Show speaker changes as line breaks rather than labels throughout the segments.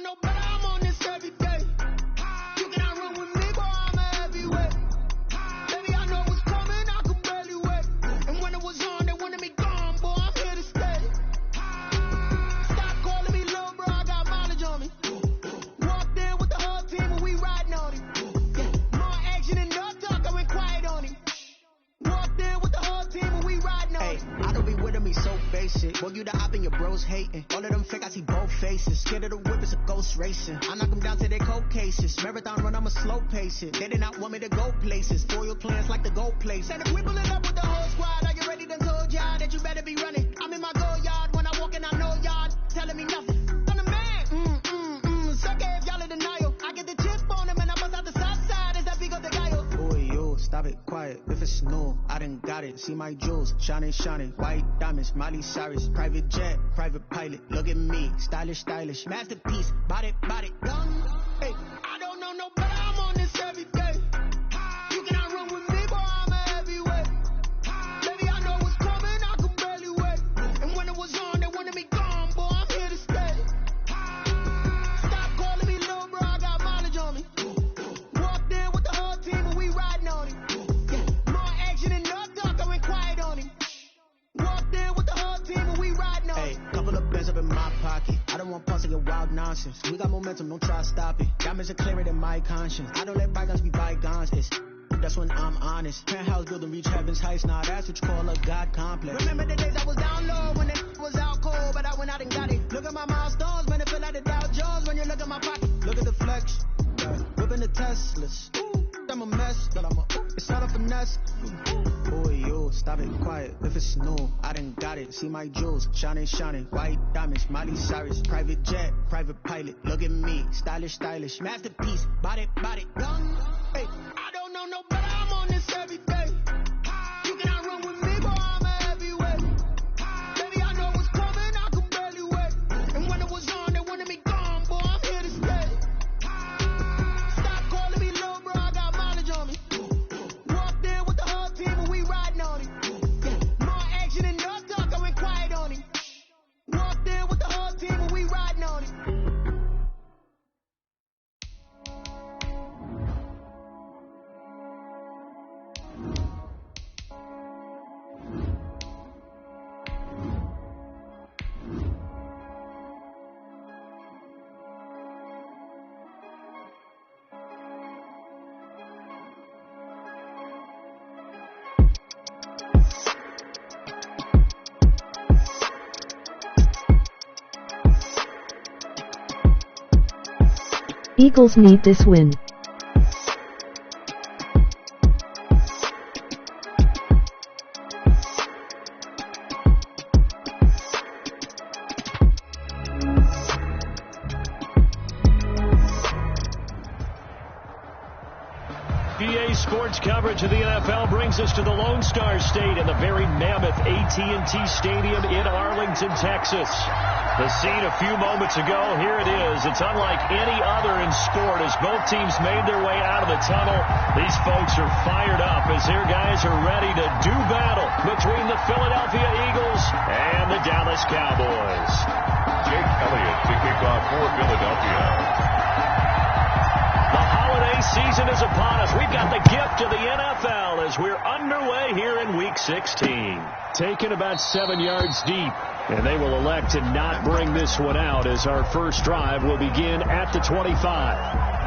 don't know, but I'm on this every day. You cannot run with me, boy, I'm a heavyweight. Baby, I know what's coming, I could barely wait. And when it was on, they wanted me gone, boy, I'm here to stay. Stop calling me little bro, I got mileage on me. Walked in with the whole team and we riding on him. More action and no talk, I went quiet on him. Walked in with the whole team and we riding on him.
I don't be with him, he's so basic. Boy, you the op and your bros hating. All of them fake, I see both faces. Scared of the whip, it's a ghost racing. I knock them down to their cold cases. Marathon run, I'ma slow pace it. They did not want me to go places. Foil plans like the gold place. And if we pulling up with the whole squad, are you ready to told y'all that you better be running? I'm in my go yard. When I walk in, I know y'all telling me nothing. I'm the man. Suck if y'all in denial. I get the chip on him and I bust out the south side. Is that big of the guy? Boy, yo, stop it, quiet. If it's new, I done got it. See my jewels, shining, shining. White diamonds, Miley Cyrus. Private jet, private pilot. Look at me, stylish, stylish. Masterpiece, body, gun. Hey,
I don't know no better, I'm on this every day. You cannot run with me, boy, I'm a heavyweight. Baby, I know what's coming, I could barely wait. And when it was on, they wanted me gone, boy, I'm here to stay. Stop calling me little bro, I got mileage on me. Walked in with the whole team and we riding on him. More action and no talk, I went quiet on him. Walked in with the whole team and we riding on him.
Couple of bands up in my pocket. I don't want parts of your wild nonsense. We got momentum, don't try to stop it. Diamonds are clearer than my conscience. I don't let bygones be bygones. That's when I'm honest. Penthouse building reach heaven's heights. Now that's what you call a God complex.
Remember the days I was down low when it was out cold, but I went out and got it. Look at my milestones, man, it feel like the Dow Jones when you look at my pocket.
Look at the flex. Whipping the Teslas. I'm a mess, but it's not a finesse. Boy, yo, stop it, quiet. If it's new, I done got it. See my jewels, shining, shining. White diamonds, Miley Cyrus. Private jet, private pilot. Look at me, stylish, stylish. Masterpiece, body, gun. Hey,
I don't know no better, I'm on this every day. You cannot run with me, boy, I'm a heavyweight. Baby, I know what's coming, I could barely wait. And when it was on, they wanted me gone, boy, I'm here to stay. Stop calling me little bro, I got mileage on me. Walked in with the whole team and we riding on him. More action and no talk, I went quiet on him. Walked in with the whole team and we riding on him.
Eagles need this win.
EA Sports coverage of the NFL brings us to the Lone Star State in the very mammoth AT&T Stadium in Arlington, Texas. The scene a few moments ago, here it is. It's unlike any other in sport as both teams made their way out of the tunnel. These folks are fired up as their guys are ready to do battle between the Philadelphia Eagles and the Dallas Cowboys.
Jake Elliott to kick off for Philadelphia.
The holiday season is upon us. We've got the gift of the NFL as we're underway here in Week 16. Taken about 7 yards deep, and they will elect to not bring this one out as our first drive will begin at the 25.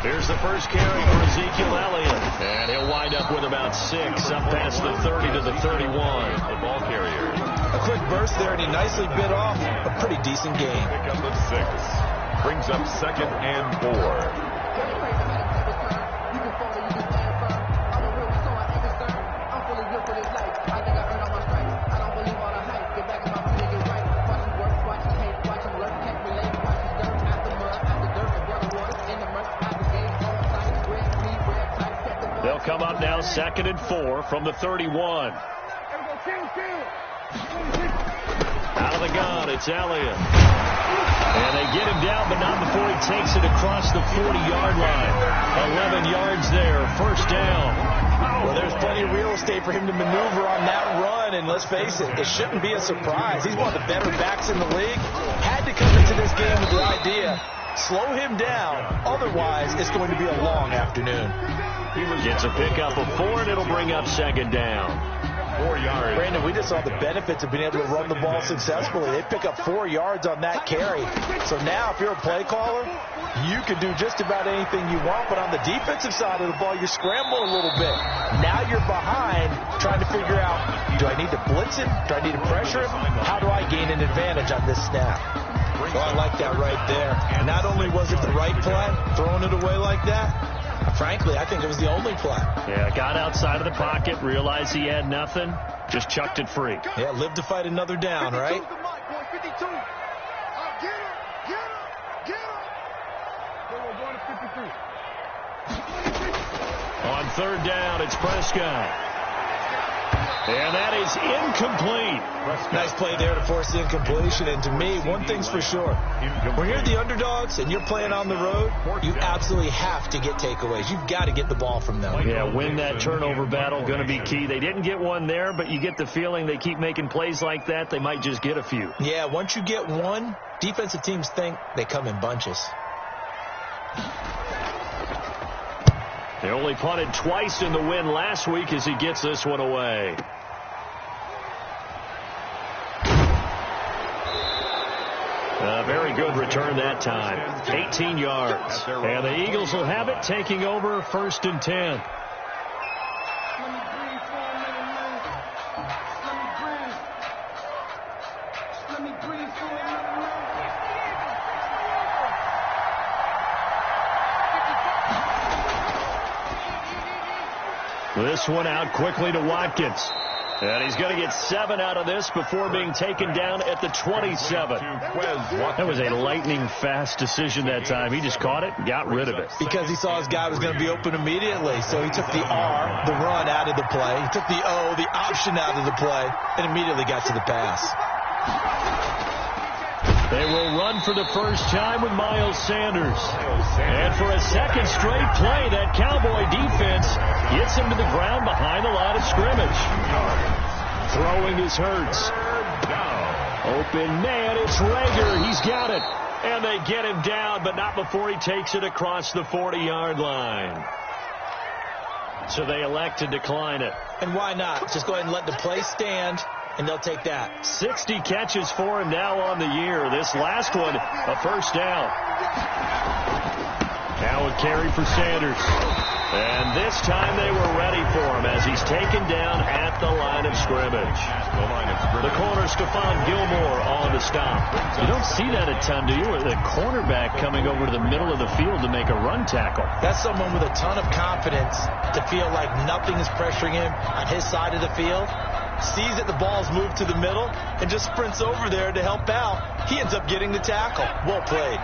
Here's the first carry for Ezekiel Elliott. And he'll wind up with about 6, up past the 30 to the 31.
The ball carrier.
A quick burst there, and he nicely bit off a pretty decent game.
Pick up of 6. Brings up 2nd and 4.
They'll come up now 2nd and 4 from the 31. Out of the gun, it's Elliott. And they get him down, but not before he takes it across the 40-yard line. 11 yards there, first down.
Well, there's plenty of real estate for him to maneuver on that run, and let's face it shouldn't be a surprise. He's one of the better backs in the league. Had to come into this game with the idea, slow him down, otherwise it's going to be a long afternoon.
Gets a pickup of 4, and it'll bring up second down.
4 yards.
Brandon, we just saw the benefits of being able to run the ball successfully. They pick up 4 yards on that carry. So now if you're a play caller, you can do just about anything you want, but on the defensive side of the ball, you're scrambling a little bit. Now you're behind trying to figure out, do I need to blitz it? Do I need to pressure him? How do I gain an advantage on this snap? Well, I like that right there. Not only was it the right play, throwing it away like that, frankly, I think it was the only play.
Yeah, got outside of the pocket, realized he had nothing, just chucked it free.
Yeah, live to fight another down, right?
52.
On third down, it's Prescott. And that is incomplete.
Nice play there to force the incompletion. And to me, one thing's for sure. When you're the underdogs and you're playing on the road, you absolutely have to get takeaways. You've got to get the ball from them.
Yeah, win that turnover battle, going to be key. They didn't get one there, but you get the feeling they keep making plays like that, they might just get a few.
Yeah, once you get one, defensive teams think they come in bunches.
They only punted twice in the win last week as he gets this one away. A very good return that time. 18 yards. And the Eagles will have it, taking over first and 10. This one out quickly to Watkins. And he's going to get 7 out of this before being taken down at the 27. That was a lightning-fast decision that time. He just caught it and got rid of it.
Because he saw his guy was going to be open immediately. So he took the R, the run, out of the play. He took the O, the option, out of the play, and immediately got to the pass.
They will run for the first time with Miles Sanders. And for a second straight play, that Cowboy defense gets him to the ground behind the line of scrimmage. Throwing is Hurts. Open man, it's Rager. He's got it. And they get him down, but not before he takes it across the 40-yard line. So they elect to decline it.
And why not? Just go ahead and let the play stand, and they'll take that.
60 catches for him now on the year. This last one, a first down. Now a carry for Sanders. And this time they were ready for him as he's taken down at the line of scrimmage. The corner, Stephon Gilmore, on the stop. You don't see that a ton, do you? The cornerback coming over to the middle of the field to make a run tackle.
That's someone with a ton of confidence to feel like nothing is pressuring him on his side of the field. Sees that the ball's moved to the middle and just sprints over there to help out. He ends up getting the tackle. Well played.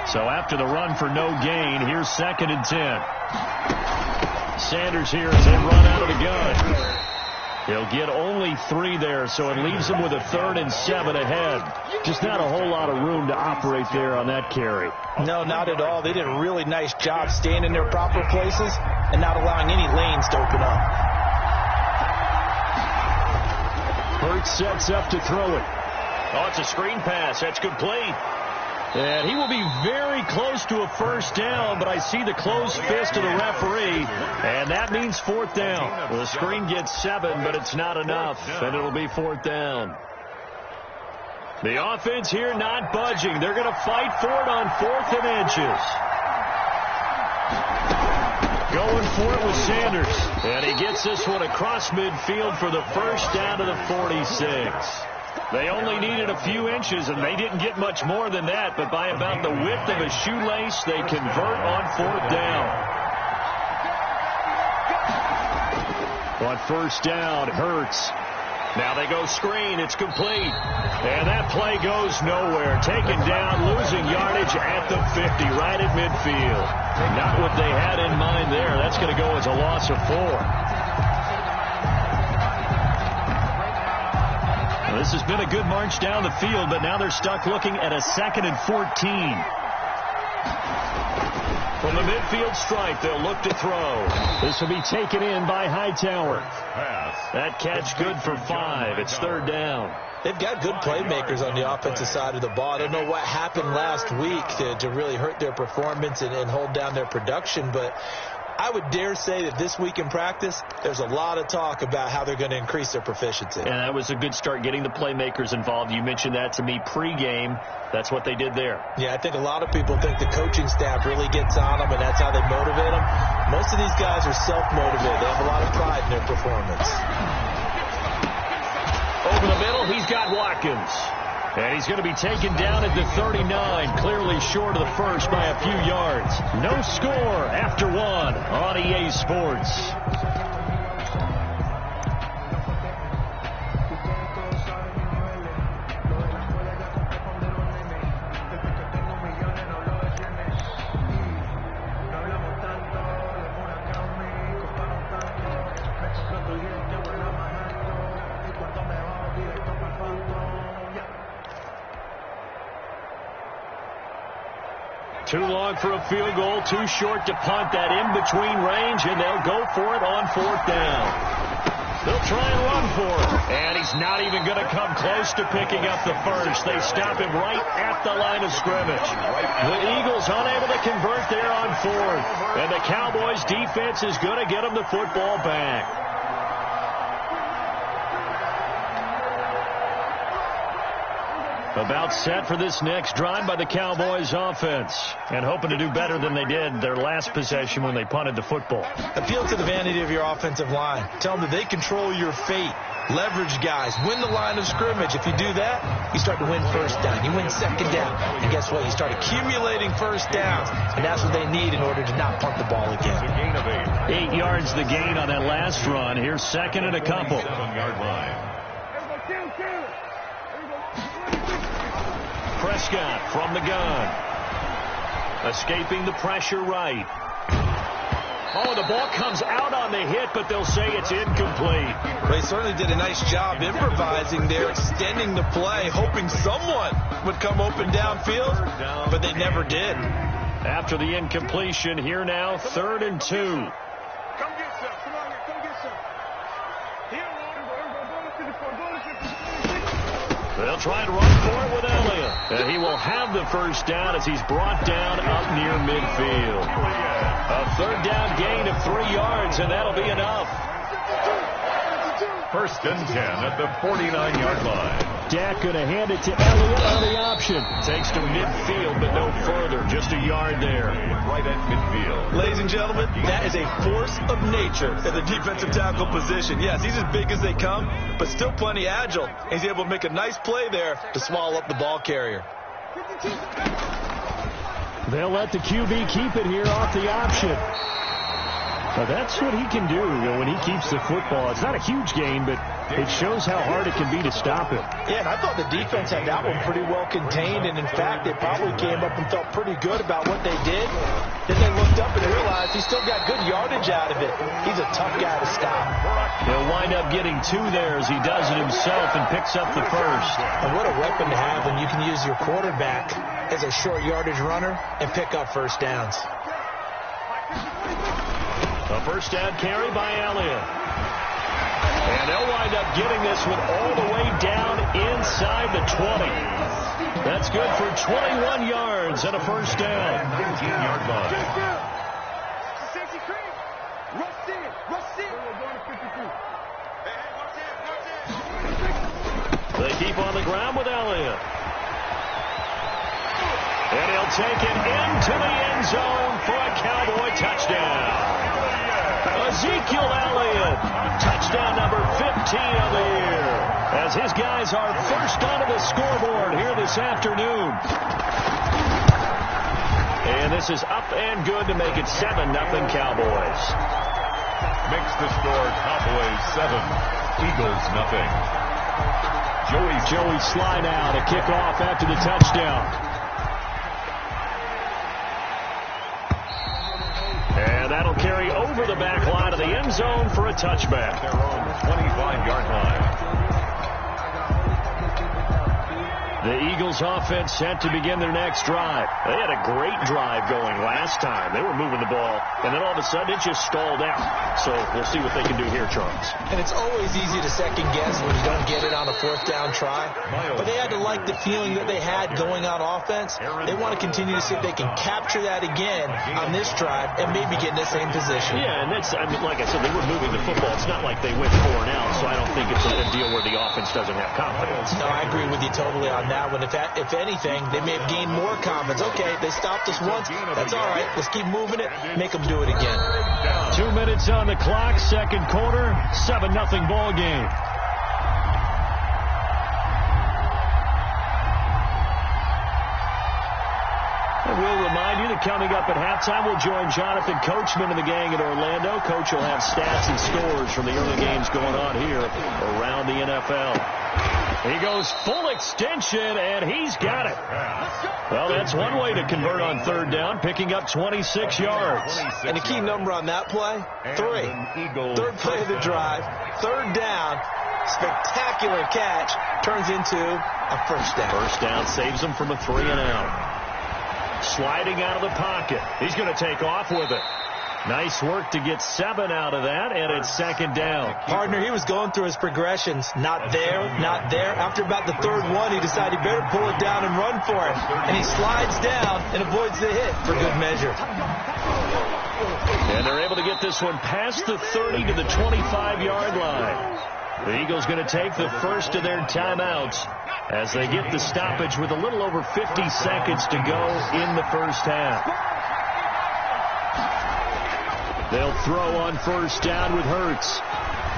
So after the run for no gain, here's second and 10. Sanders here as they run out of the gun. He'll get only 3 there, so it leaves him with a 3rd and 7 ahead. Just not a whole lot of room to operate there on that carry.
No, not at all. They did a really nice job staying in their proper places and not allowing any lanes to open up.
Hurts sets up to throw it. Oh, it's a screen pass. That's complete. And he will be very close to a first down, but I see the closed fist of the referee, and that means 4th down. The screen gets 7, but it's not enough, and it'll be 4th down. The offense here not budging. They're going to fight for it on 4th and inches. Going for it with Sanders, and he gets this one across midfield for the first down to the 46. They only needed a few inches, and they didn't get much more than that, but by about the width of a shoelace, they convert on 4th down. On first down, Hurts. Now they go screen. It's complete. And that play goes nowhere. Taken down, losing yardage at the 50, right at midfield. Not what they had in mind there. That's going to go as a loss of 4. This has been a good march down the field, but now they're stuck looking at a 2nd and 14. From the midfield stripe, they'll look to throw. This will be taken in by Hightower. That catch good for 5. It's 3rd down.
They've got good playmakers on the offensive side of the ball. I don't know what happened last week to really hurt their performance and hold down their production, but I would dare say that this week in practice, there's a lot of talk about how they're going to increase their proficiency.
And that was a good start, getting the playmakers involved. You mentioned that to me pregame. That's what they did there.
Yeah, I think a lot of people think the coaching staff really gets on them, and that's how they motivate them. Most of these guys are self-motivated. They have a lot of pride in their performance.
Over the middle, he's got Watkins. And he's going to be taken down at the 39, clearly short of the first by a few yards. No score after 1 on EA Sports. Too long for a field goal, too short to punt that in-between range, and they'll go for it on 4th down. They'll try and run for it, and he's not even going to come close to picking up the first. They stop him right at the line of scrimmage. The Eagles unable to convert there on 4th, and the Cowboys' defense is going to get them the football back. About set for this next drive by the Cowboys offense, and hoping to do better than they did their last possession when they punted the football.
Appeal to the vanity of your offensive line. Tell them that they control your fate. Leverage guys. Win the line of scrimmage. If you do that, you start to win 1st down. You win 2nd down. And guess what? You start accumulating 1st downs. And that's what they need in order to not punt the ball again.
8 yards the gain on that last run. Here's 2nd and a couple.
7-yard line.
Prescott from the gun. Escaping the pressure right. Oh, the ball comes out on the hit, but they'll say it's incomplete.
Well, he certainly did a nice job improvising there, extending the play, hoping someone would come open downfield, but they never did.
After the incompletion, here now, 3rd and 2.
Come get some. Come on here. Come get some.
They'll try to run for it with Elliott. And he will have the first down as he's brought down up near midfield. A 3rd down gain of 3 yards, and that'll be enough.
1st and 10 at the 49-yard line.
Dak going to hand it to Elliott on the option. Takes to midfield, but no further. Just a yard there.
Right at midfield.
Ladies and gentlemen, that is a force of nature at the defensive tackle position. Yes, he's as big as they come, but still plenty agile. He's able to make a nice play there to swallow up the ball carrier.
They'll let the QB keep it here off the option. Now that's what he can do when he keeps the football. It's not a huge gain, but it shows how hard it can be to stop him.
Yeah, and I thought the defense had that one pretty well contained, and in fact, they probably came up and felt pretty good about what they did. Then they looked up and realized he still got good yardage out of it. He's a tough guy to stop.
He'll wind up getting 2 there as he does it himself and picks up the first.
And what a weapon to have when you can use your quarterback as a short yardage runner and pick up 1st downs.
A 1st down carry by Elliott. And they'll wind up getting this one all the way down inside the 20. That's good for 21 yards and a 1st down.
15-yard line.
They keep on the ground with Elliott. And he'll take it into the end zone for a Cowboy touchdown. Ezekiel Elliott, touchdown number 15 of the year, as his guys are first onto the scoreboard here this afternoon. And this is up and good to make it 7-0 Cowboys.
Makes the score Cowboys 7, Eagles 0.
Joey slide out, a kickoff after the touchdown. And that'll carry over the back line of the end zone for a touchback.
Their own 25-yard line.
The Eagles offense set to begin their next drive. They had a great drive going last time. They were moving the ball, and then all of a sudden it just stalled out. So we'll see what they can do here, Charles.
And it's always easy to second guess when you don't get it on a fourth down try. But they had to like the feeling that they had going on offense. They want to continue to see if they can capture that again on this drive and maybe get in the same position.
Yeah, and that's, I mean, like I said, they were moving the football. It's not like they went 4 and out, so I don't think it's a deal where the offense doesn't have confidence.
No, I agree with you totally on that one. If anything, they may have gained more confidence. Okay, they stopped us once. That's all right. Let's keep moving it. Make them do it again.
2 minutes on the clock, second quarter, 7-0 ball game. And we'll remind you that coming up at halftime, we'll join Jonathan Coachman and the gang in Orlando. Coach will have stats and scores from the early games going on here around the NFL. He goes full extension, and he's got it. Well, that's one way to convert on third down, picking up 26 yards.
And a key number on that play, 3. Third play of the drive, third down, spectacular catch, turns into a first down.
First down saves him from a 3 and out. Sliding out of the pocket. He's going to take off with it. Nice work to get 7 out of that, and it's second down.
Partner, he was going through his progressions. Not there, not there. After about the third one, he decided he better pull it down and run for it. And he slides down and avoids the hit for good measure.
And they're able to get this one past the 30 to the 25-yard line. The Eagles going to take the first of their timeouts as they get the stoppage with a little over 50 seconds to go in the first half. They'll throw on first down with Hurts.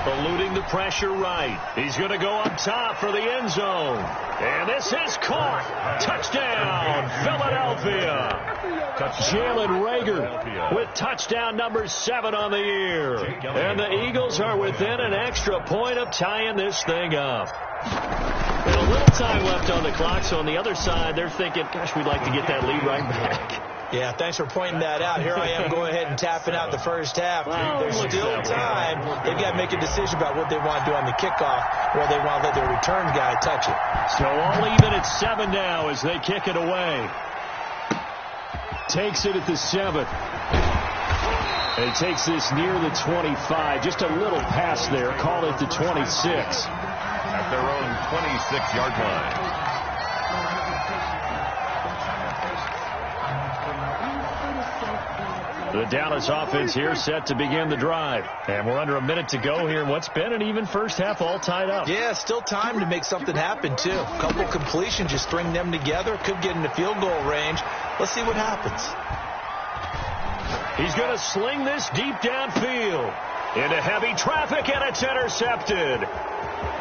Eluding the pressure right. He's going to go up top for the end zone. And this is caught. Touchdown, Philadelphia. Jalen Reagor with touchdown number 7 on the year. And the Eagles are within an extra point of tying this thing up. And a little time left on the clock, so on the other side, they're thinking, gosh, we'd like to get that lead right back.
Yeah, thanks for pointing that out. Here I am going ahead and tapping out the first half. There's still time. They've got to make a decision about what they want to do on the kickoff, or they want to let their return guy touch it.
So all even at 7 now as they kick it away. Takes it at the 7. And takes this near the 25. Just a little pass there. Call it the 26.
At their own 26-yard line.
The Dallas offense here set to begin the drive. And we're under a minute to go here in what's been an even first half, all tied up.
Yeah, still time to make something happen, too. A couple completions, just string them together. Could get into field goal range. Let's see what happens.
He's going to sling this deep downfield. Into heavy traffic, and it's intercepted.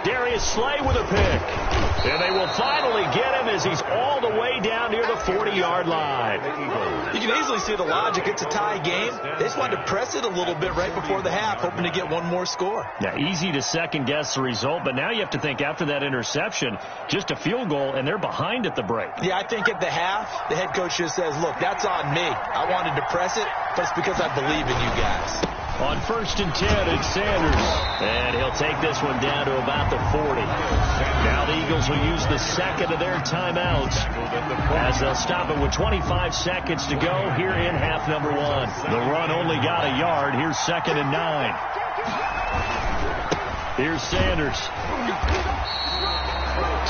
Darius Slay with a pick. And they will finally get him as he's all the way down near the 40-yard line.
You can easily see the logic. It's a tie game. They just wanted to press it a little bit right before the half, hoping to get one more score.
Now, easy to second-guess the result, but now you have to think after that interception, just a field goal, and they're behind at the break.
Yeah, I think at the half, the head coach just says, look, that's on me. I wanted to press it, but it's because I believe in you guys.
On 1st and 10, it's Sanders. And he'll take this one down to about the 40. Now the Eagles will use the second of their timeouts as they'll stop it with 25 seconds to go here in half number 1. The run only got a yard. Here's 2nd and 9. Here's Sanders.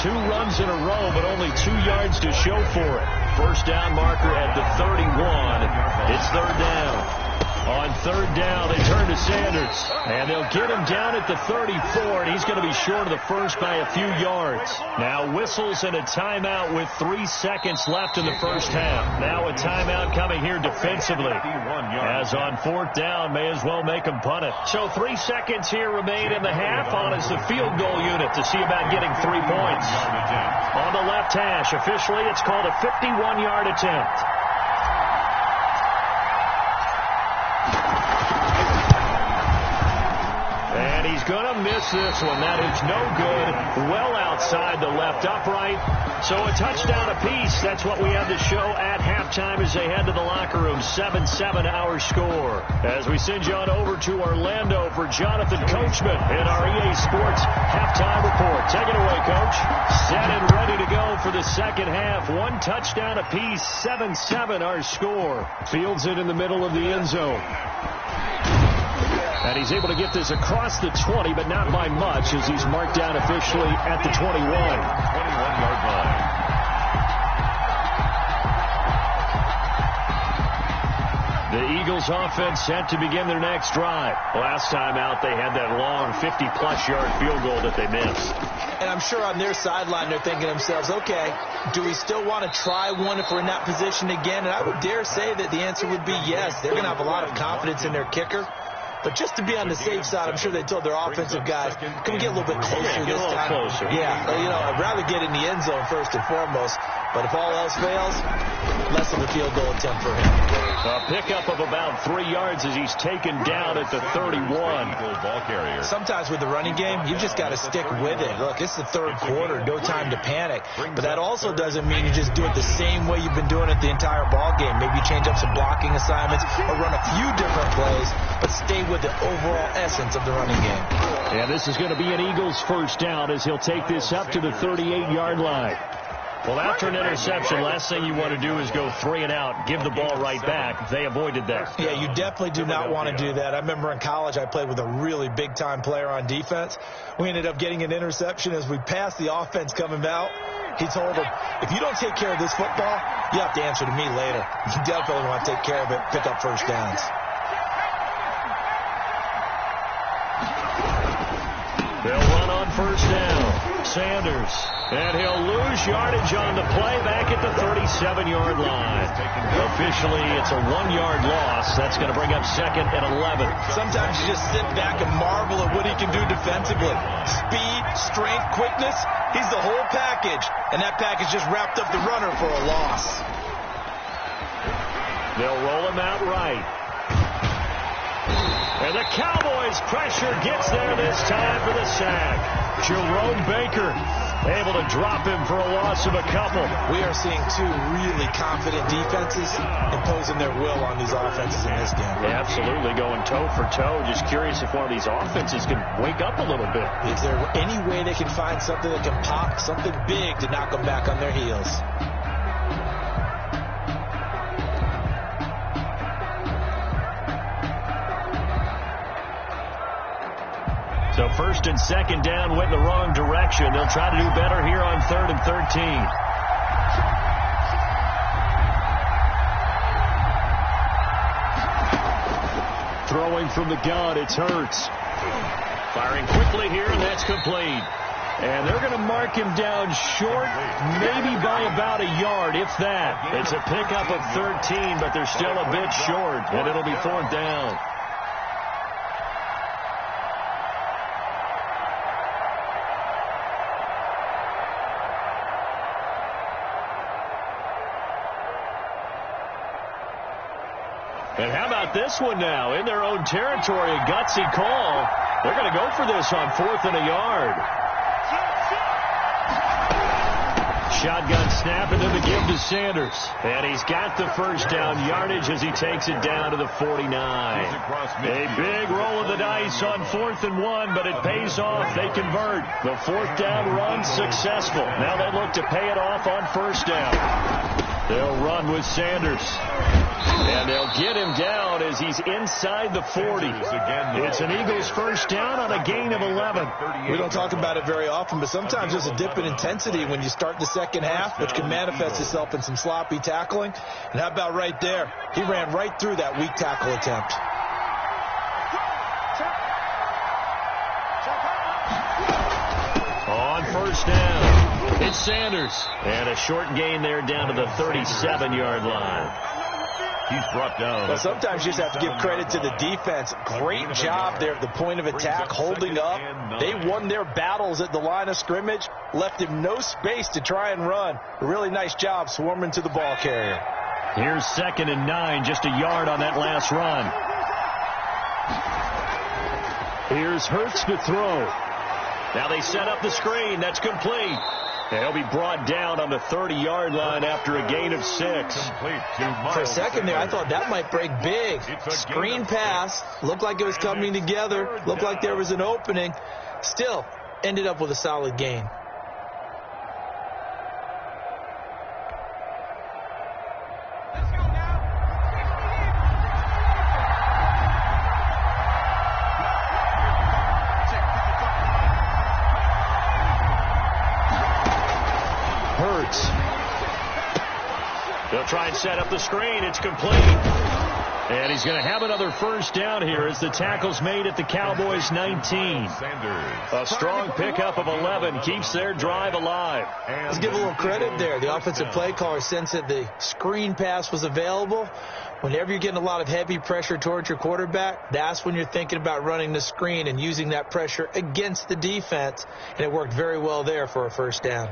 2 runs in a row, but only 2 yards to show for it. First down marker at the 31. It's 3rd down. On 3rd down, they turn to Sanders. And they'll get him down at the 34, and he's going to be short of the first by a few yards. Now whistles and a timeout with 3 seconds left in the first half. Now a timeout coming here defensively. As on 4th down, may as well make him punt it. So 3 seconds here remain in the half on as the field goal unit to see about getting 3 points. On the left hash, officially it's called a 51-yard attempt. And he's going to miss this one. That is no good. Well outside the left upright. So a touchdown apiece. That's what we have to show at halftime as they head to the locker room. 7-7 our score. As we send you on over to Orlando for Jonathan Coachman in our EA Sports halftime report. Take it away, Coach. Set and ready to go for the second half. One touchdown apiece, 7-7 our score. Fields it in the middle of the end zone. And he's able to get this across the 20, but not by much, as he's marked down officially at the 21.
21-yard line.
The Eagles offense set to begin their next drive. Last time out, they had that long 50-plus yard field goal that they missed.
And I'm sure on their sideline they're thinking to themselves, okay, do we still want to try one if we're in that position again? And I would dare say that the answer would be yes. They're going to have a lot of confidence in their kicker. But just to be on the safe side, I'm sure they told their offensive guys, can we get a little bit closer this time?
Closer.
Yeah, I'd rather get in the end zone first and foremost. But if all else fails, less of a field goal attempt for him.
A pickup of about 3 yards as he's taken down at the 31.
Ball carrier.
Sometimes with the running game, you've just got to stick with it. Look, it's the third quarter, no time to panic. But that also doesn't mean you just do it the same way you've been doing it the entire ball game. Maybe you change up some blocking assignments or run a few different plays, but stay with the overall essence of the running game.
And this is going to be an Eagles first down as he'll take this up to the 38-yard line. Well, after an interception, last thing you want to do is go 3 and out, give the ball right back. They avoided that.
Yeah, you definitely do not want to do that. I remember in college I played with a really big-time player on defense. We ended up getting an interception as we passed the offense coming out. He told him, if you don't take care of this football, you have to answer to me later. You definitely want to take care of it, pick up first downs.
They'll run on first down. Sanders. And he'll lose yardage on the play back at the 37-yard line. Officially, it's a 1-yard loss. That's going to bring up second and 11.
Sometimes you just sit back and marvel at what he can do defensively. Speed, strength, quickness. He's the whole package. And that package just wrapped up the runner for a loss.
They'll roll him out right. And the Cowboys' pressure gets there this time for the sack. Jerome Baker able to drop him for a loss of a couple.
We are seeing two really confident defenses imposing their will on these offenses in this game.
Yeah, absolutely, going toe for toe. Just curious if one of these offenses can wake up a little bit.
Is there any way they can find something that can pop, something big to knock them back on their heels?
So first and second down went in the wrong direction. They'll try to do better here on 3rd and 13. Throwing from the gun, it's Hurts. Firing quickly here, and that's complete. And they're going to mark him down short, maybe by about a yard, if that. It's a pickup of 13, but they're still a bit short, and it'll be 4th down. And how about this one now? In their own territory, a gutsy call. They're going to go for this on 4th and a yard. Shotgun snap, and then the give to Sanders. And he's got the first down yardage as he takes it down to the 49. A big roll of the dice on 4th and 1, but it pays off. They convert. The 4th down run successful. Now they look to pay it off on first down. They'll run with Sanders. And they'll get him down as he's inside the 40. It's an Eagles first down on a gain of 11.
We don't talk about it very often, but sometimes there's a dip in intensity when you start the second half, which can manifest itself in some sloppy tackling. And how about right there? He ran right through that weak tackle attempt.
On first down, it's Sanders. And a short gain there down to the 37-yard line.
He's brought down.
Well, sometimes you just have to give credit to the defense. Great job there at the point of attack, holding up. They won their battles at the line of scrimmage, left him no space to try and run. A really nice job swarming to the ball carrier.
Here's 2nd and 9, just a yard on that last run. Here's Hurts to throw. Now they set up the screen. That's complete. He'll be brought down on the 30-yard line after a gain of 6.
For a second there, I thought that might break big. Screen pass. Looked like it was coming together. Looked like there was an opening. Still, ended up with a solid gain. Hurts.
They'll try and set up the screen. It's complete. And he's going to have another first down here as the tackle's made at the Cowboys' 19. A strong pickup of 11 keeps their drive alive.
Let's give a little credit there. The offensive play caller sensed that the screen pass was available. Whenever you're getting a lot of heavy pressure towards your quarterback, that's when you're thinking about running the screen and using that pressure against the defense. And it worked very well there for a first down.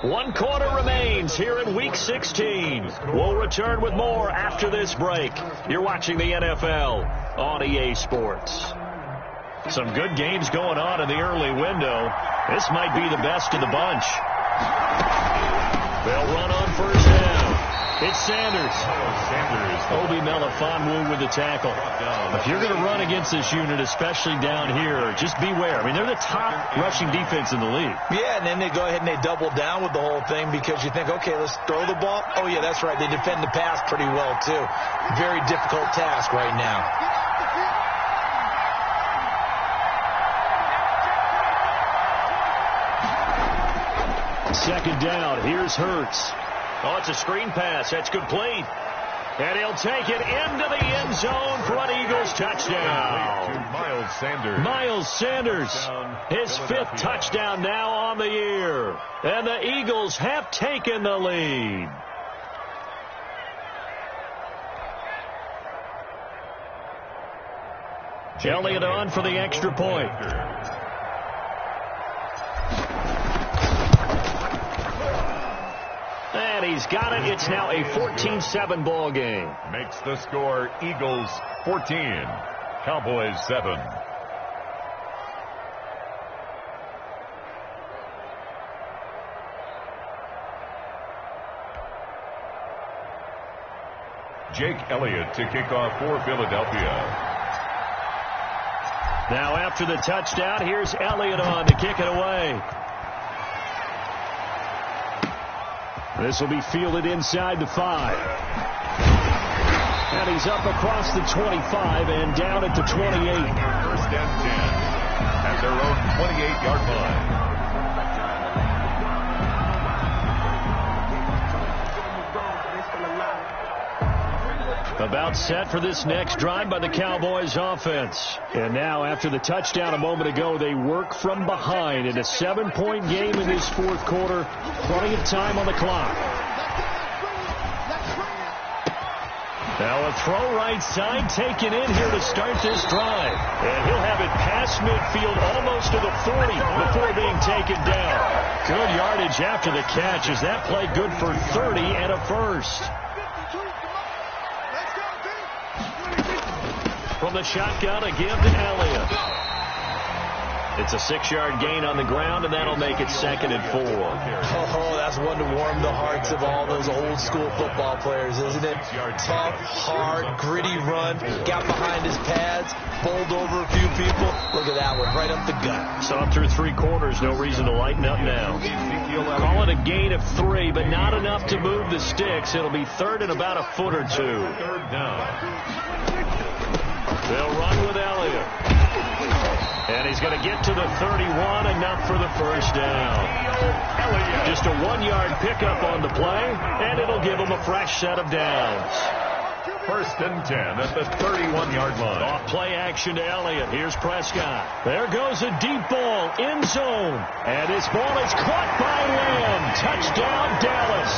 1 quarter remains here in Week 16. We'll return with more after this break. You're watching the NFL on EA Sports. Some good games going on in the early window. This might be the best of the bunch. They'll run on first down. It's Sanders. Obi Melifonwu with the tackle. If you're going to run against this unit, especially down here, just beware. I mean, they're the top rushing defense in the league.
Yeah, and then they go ahead and they double down with the whole thing because you think, okay, let's throw the ball. Oh, yeah, that's right. They defend the pass pretty well, too. Very difficult task right now.
Second down. Here's Hurts. Oh, it's a screen pass. That's complete. And he'll take it into the end zone for an Eagles touchdown. Miles Sanders, his 5th touchdown now on the year. And the Eagles have taken the lead. Elliott on for the extra point. And he's got it. It's now a 14-7 ball game.
Makes the score Eagles 14, Cowboys 7. Jake Elliott to kick off for Philadelphia.
Now after the touchdown, here's Elliott on to kick it away. This will be fielded inside the 5. And he's up across the 25 and down at the 28.
First and 10 at their own 28-yard line.
About set for this next drive by the Cowboys offense. And now after the touchdown a moment ago, they work from behind in a 7-point game in this 4th quarter. Plenty of time on the clock. Now a throw right side taken in here to start this drive. And he'll have it past midfield almost to the 40 before being taken down. Good yardage after the catch as that play good for 30 and a first. From the shotgun, a give to Elliott. It's a 6-yard gain on the ground, and that'll make it 2nd and 4.
Oh, that's one to warm the hearts of all those old-school football players, isn't it? Tough, hard, gritty run. Got behind his pads, bowled over a few people. Look at that one, right up the gut.
So up through 3 quarters, no reason to lighten up now. Call it a gain of 3, but not enough to move the sticks. It'll be 3rd and about a foot or 2.
3rd down.
They'll run with Elliott. And he's going to get to the 31, enough for the first down. Just a 1-yard pickup on the play, and it'll give him a fresh set of downs.
1st and 10 at the 31-yard line.
Off play action to Elliott. Here's Prescott. There goes a deep ball, end zone. And this ball is caught by Lamb. Touchdown, Dallas.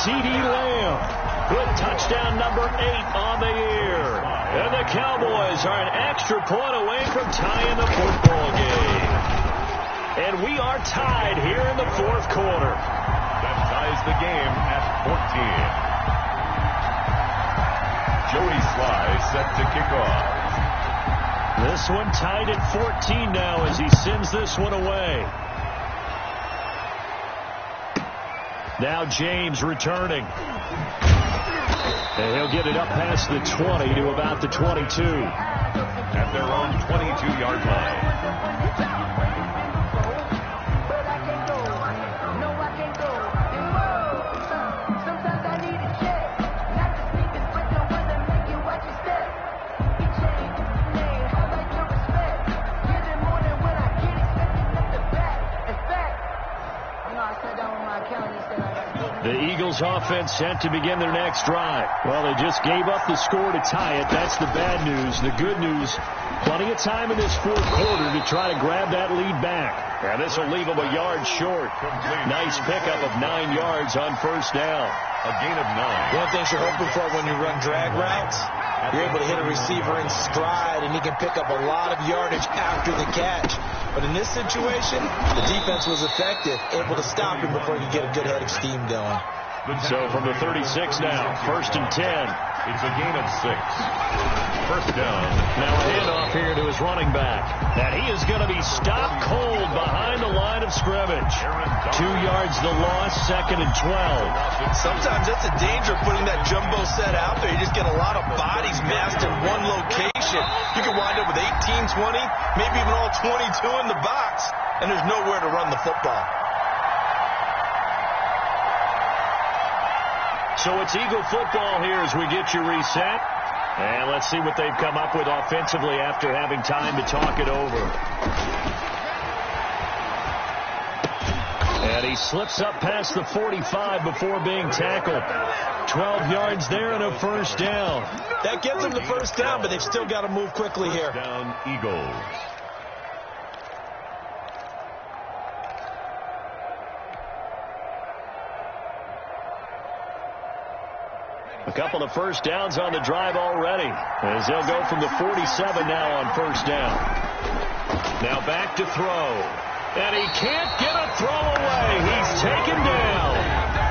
CeeDee Lamb with touchdown number 8 on the year. And the Cowboys are an extra point away from tying the football game. And we are tied here in the 4th quarter.
That ties the game at 14. Joey Sly set to kick off.
This one tied at 14 now as he sends this one away. Now James returning. And he'll get it up past the 20 to about the 22.
At their own 22-yard line.
Eagles offense set to begin their next drive. Well, they just gave up the score to tie it. That's the bad news. The good news, plenty of time in this fourth quarter to try to grab that lead back. And this will leave them a yard short. Nice pickup of 9 yards on first down.
A gain of 9.
One of the things you're hoping for when you run drag routes, you're able to hit a receiver in stride, and he can pick up a lot of yardage after the catch. But in this situation, the defense was effective, able to stop him before he could get a good head of steam going.
So from the 36 now, 1st and 10.
It's a gain of 6. First down.
Now a handoff here to his running back. And he is going to be stopped cold behind the line of scrimmage. 2 yards the loss, 2nd and 12.
Sometimes that's a danger of putting that jumbo set out there. You just get a lot of bodies massed in one location. You can wind up with 18, 20, maybe even all 22 in the box, and there's nowhere to run the football.
So it's Eagle football here as we get you reset. And let's see what they've come up with offensively after having time to talk it over. And he slips up past the 45 before being tackled. 12 yards there and a first down.
That gets them the first down, but they've still got to move quickly here.
Down Eagles.
A couple of first downs on the drive already, as they'll go from the 47 now on first down. Now back to throw. And he can't get a throw away. He's taken down.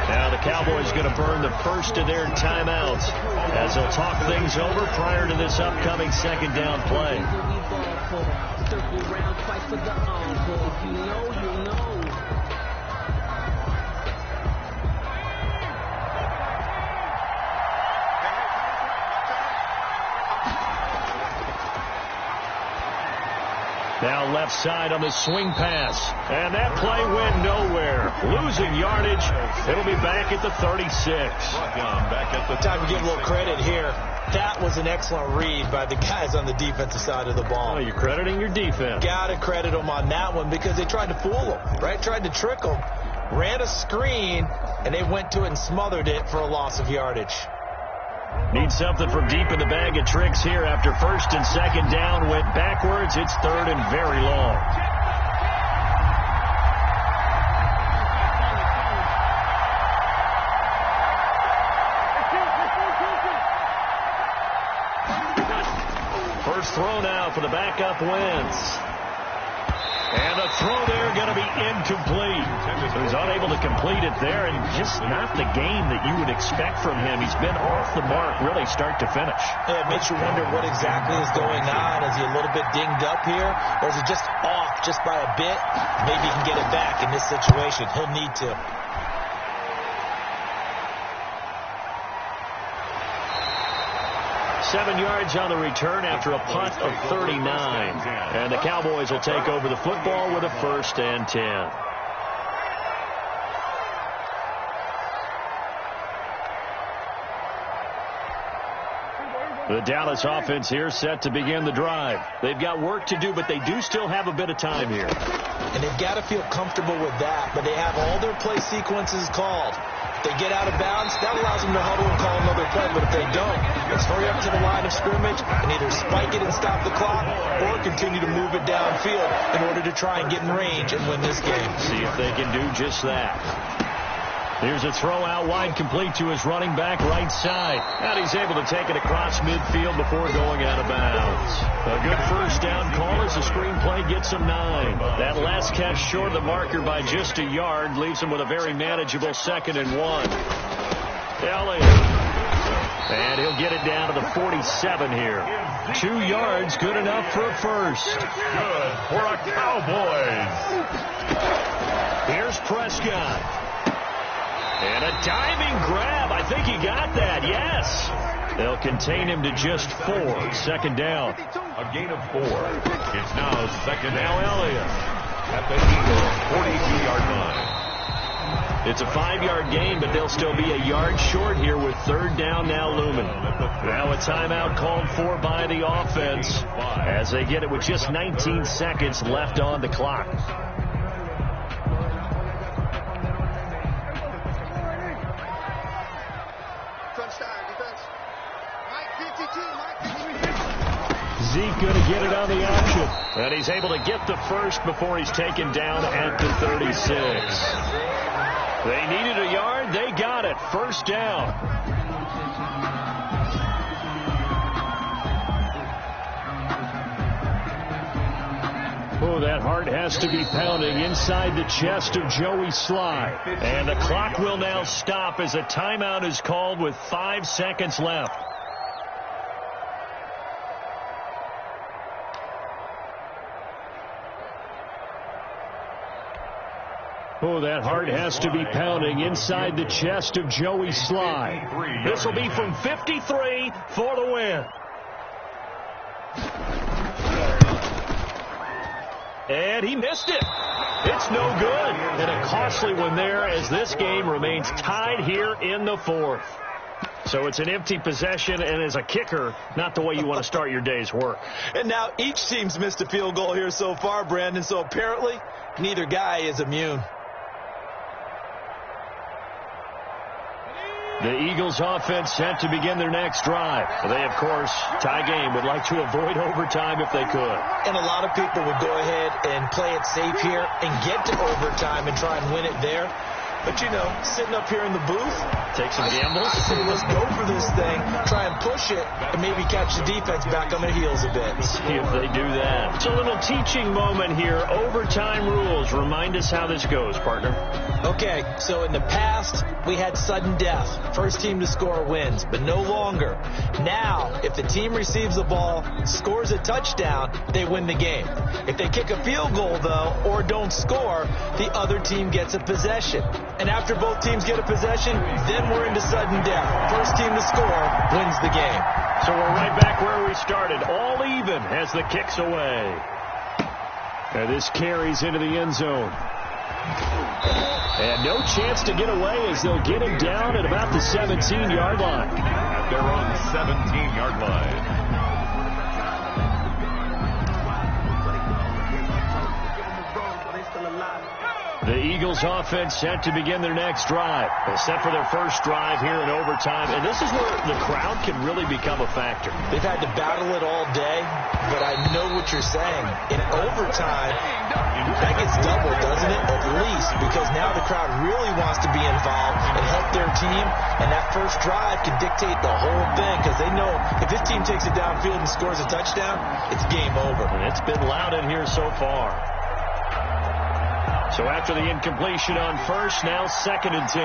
Now the Cowboys going to burn the first of their timeouts as they'll talk things over prior to this upcoming second down play. Now left side on the swing pass. And that play went nowhere. Losing yardage. It'll be back at the 36.
Back at the
time to give a little credit here. That was an excellent read by the guys on the defensive side of the ball.
Oh, you're crediting your defense.
Got to credit them on that one because they tried to fool them, right? Tried to trick them. Ran a screen, and they went to it and smothered it for a loss of yardage.
Need something from deep in the bag of tricks here after first and second down went backwards. It's third and very long. First throw now for the backup Wentz. And the throw there going to be incomplete. He's unable to complete it there, and just not the game that you would expect from him. He's been off the mark really start to finish.
Yeah, it makes you wonder what exactly is going on. Is he a little bit dinged up here, or is it just off just by a bit? Maybe he can get it back in this situation. He'll need to.
Seven yards on the return after a punt of 39. And the Cowboys will take over the football with a 1st and 10. The Dallas offense here set to begin the drive. They've got work to do, but they do still have a bit of time here.
And they've got to feel comfortable with that, but they have all their play sequences called. If they get out of bounds, that allows them to huddle and call another play, but if they don't, let's hurry up to the line of scrimmage and either spike it and stop the clock or continue to move it downfield in order to try and get in range and win this game.
See if they can do just that. Here's a throw out wide complete to his running back right side. And he's able to take it across midfield before going out of bounds. A good first down call as the screenplay gets him 9. That last catch short of the marker by just a yard leaves him with a very manageable 2nd and 1. Elliott. And he'll get it down to the 47 here. 2 yards, good enough for a first.
Good for a Cowboys.
Here's Prescott. And a diving grab. I think he got that. Yes. They'll contain him to just 4. 2nd down.
A gain of 4. It's now 2nd
Now Elliott.
at the Eagles' 42-yard line.
It's a 5-yard gain, but they'll still be a yard short here with 3rd down now looming. Now a timeout called for by the offense as they get it with just 19 seconds left on the clock. Zeke going to get it on the option. And he's able to get the first before he's taken down at the 36. They needed a yard. They got it. First down. Oh, that heart has to be pounding inside the chest of Joey Sly. And the clock will now stop as a timeout is called with 5 seconds left. Oh, that heart has to be pounding inside the chest of Joey Sly. This will be from 53 for the win. And he missed it. It's no good. And a costly one there as this game remains tied here in the fourth. So it's an empty possession, and as a kicker, not the way you want to start your day's work.
And now each team's missed a field goal here so far, Brandon, so apparently neither guy is immune.
The Eagles offense set to begin their next drive. They, of course, tie game, would like to avoid overtime if they could.
And a lot of people would go ahead and play it safe here and get to overtime and try and win it there. But, you know, sitting up here in the booth,
take some gambles.
I say let's go for this thing, try and push it, and maybe catch the defense back on their heels a bit.
See if they do that. It's a little teaching moment here. Overtime rules. Remind us how this goes, partner.
Okay, so in the past, we had sudden death. First team to score wins, but no longer. Now, if the team receives the ball, scores a touchdown, they win the game. If they kick a field goal, though, or don't score, the other team gets a possession. And after both teams get a possession, then we're into sudden death. First team to score wins the game.
So we're right back where we started. All even as the kick's away. And this carries into the end zone. And no chance to get away as they'll get him down at about the 17-yard line.
They're on the 17-yard line.
The Eagles offense set to begin their next drive. They're set for their first drive here in overtime. And this is where the crowd can really become a factor.
They've had to battle it all day, but I know what you're saying. In overtime, that gets doubled, doesn't it? At least, because now the crowd really wants to be involved and help their team. And that first drive can dictate the whole thing because they know if this team takes it downfield and scores a touchdown, it's game over.
And it's been loud in here so far. So after the incompletion on first, now 2nd and 10.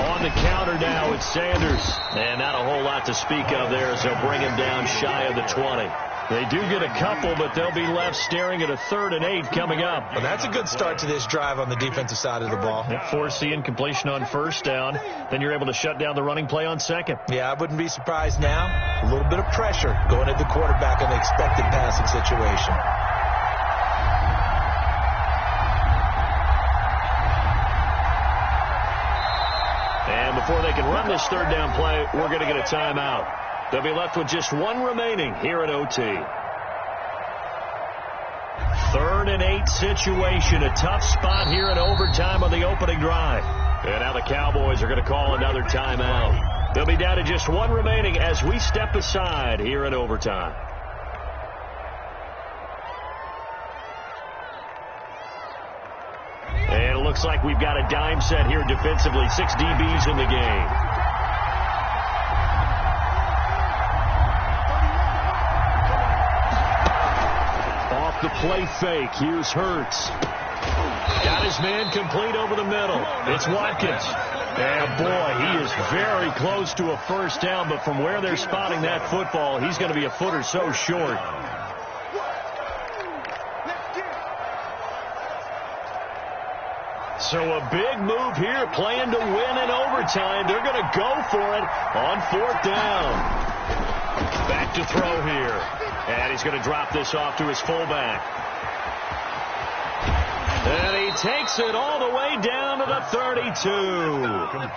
On the counter now, it's Sanders. And not a whole lot to speak of there as they'll bring him down shy of the 20. They do get a couple, but they'll be left staring at a 3rd and 8 coming up.
Well, that's a good start to this drive on the defensive side of the ball.
Force the incompletion on first down. Then you're able to shut down the running play on second.
Yeah, I wouldn't be surprised now. A little bit of pressure going at the quarterback on the expected passing situation.
And before they can run this 3rd down play, we're going to get a timeout. They'll be left with just one remaining here at OT. 3rd and 8 situation. A tough spot here in overtime on the opening drive. And now the Cowboys are going to call another timeout. They'll be down to just one remaining as we step aside here in overtime. And it looks like we've got a dime set here defensively. 6 DBs in the game. Off the play fake. Here's Hurts. Got his man complete over the middle. It's Watkins. And boy, he is very close to a first down, but from where they're spotting that football, he's going to be a foot or so short. So a big move here, playing to win in overtime. They're going to go for it on 4th down. Back to throw here. And he's going to drop this off to his fullback. And he takes it all the way down to the 32.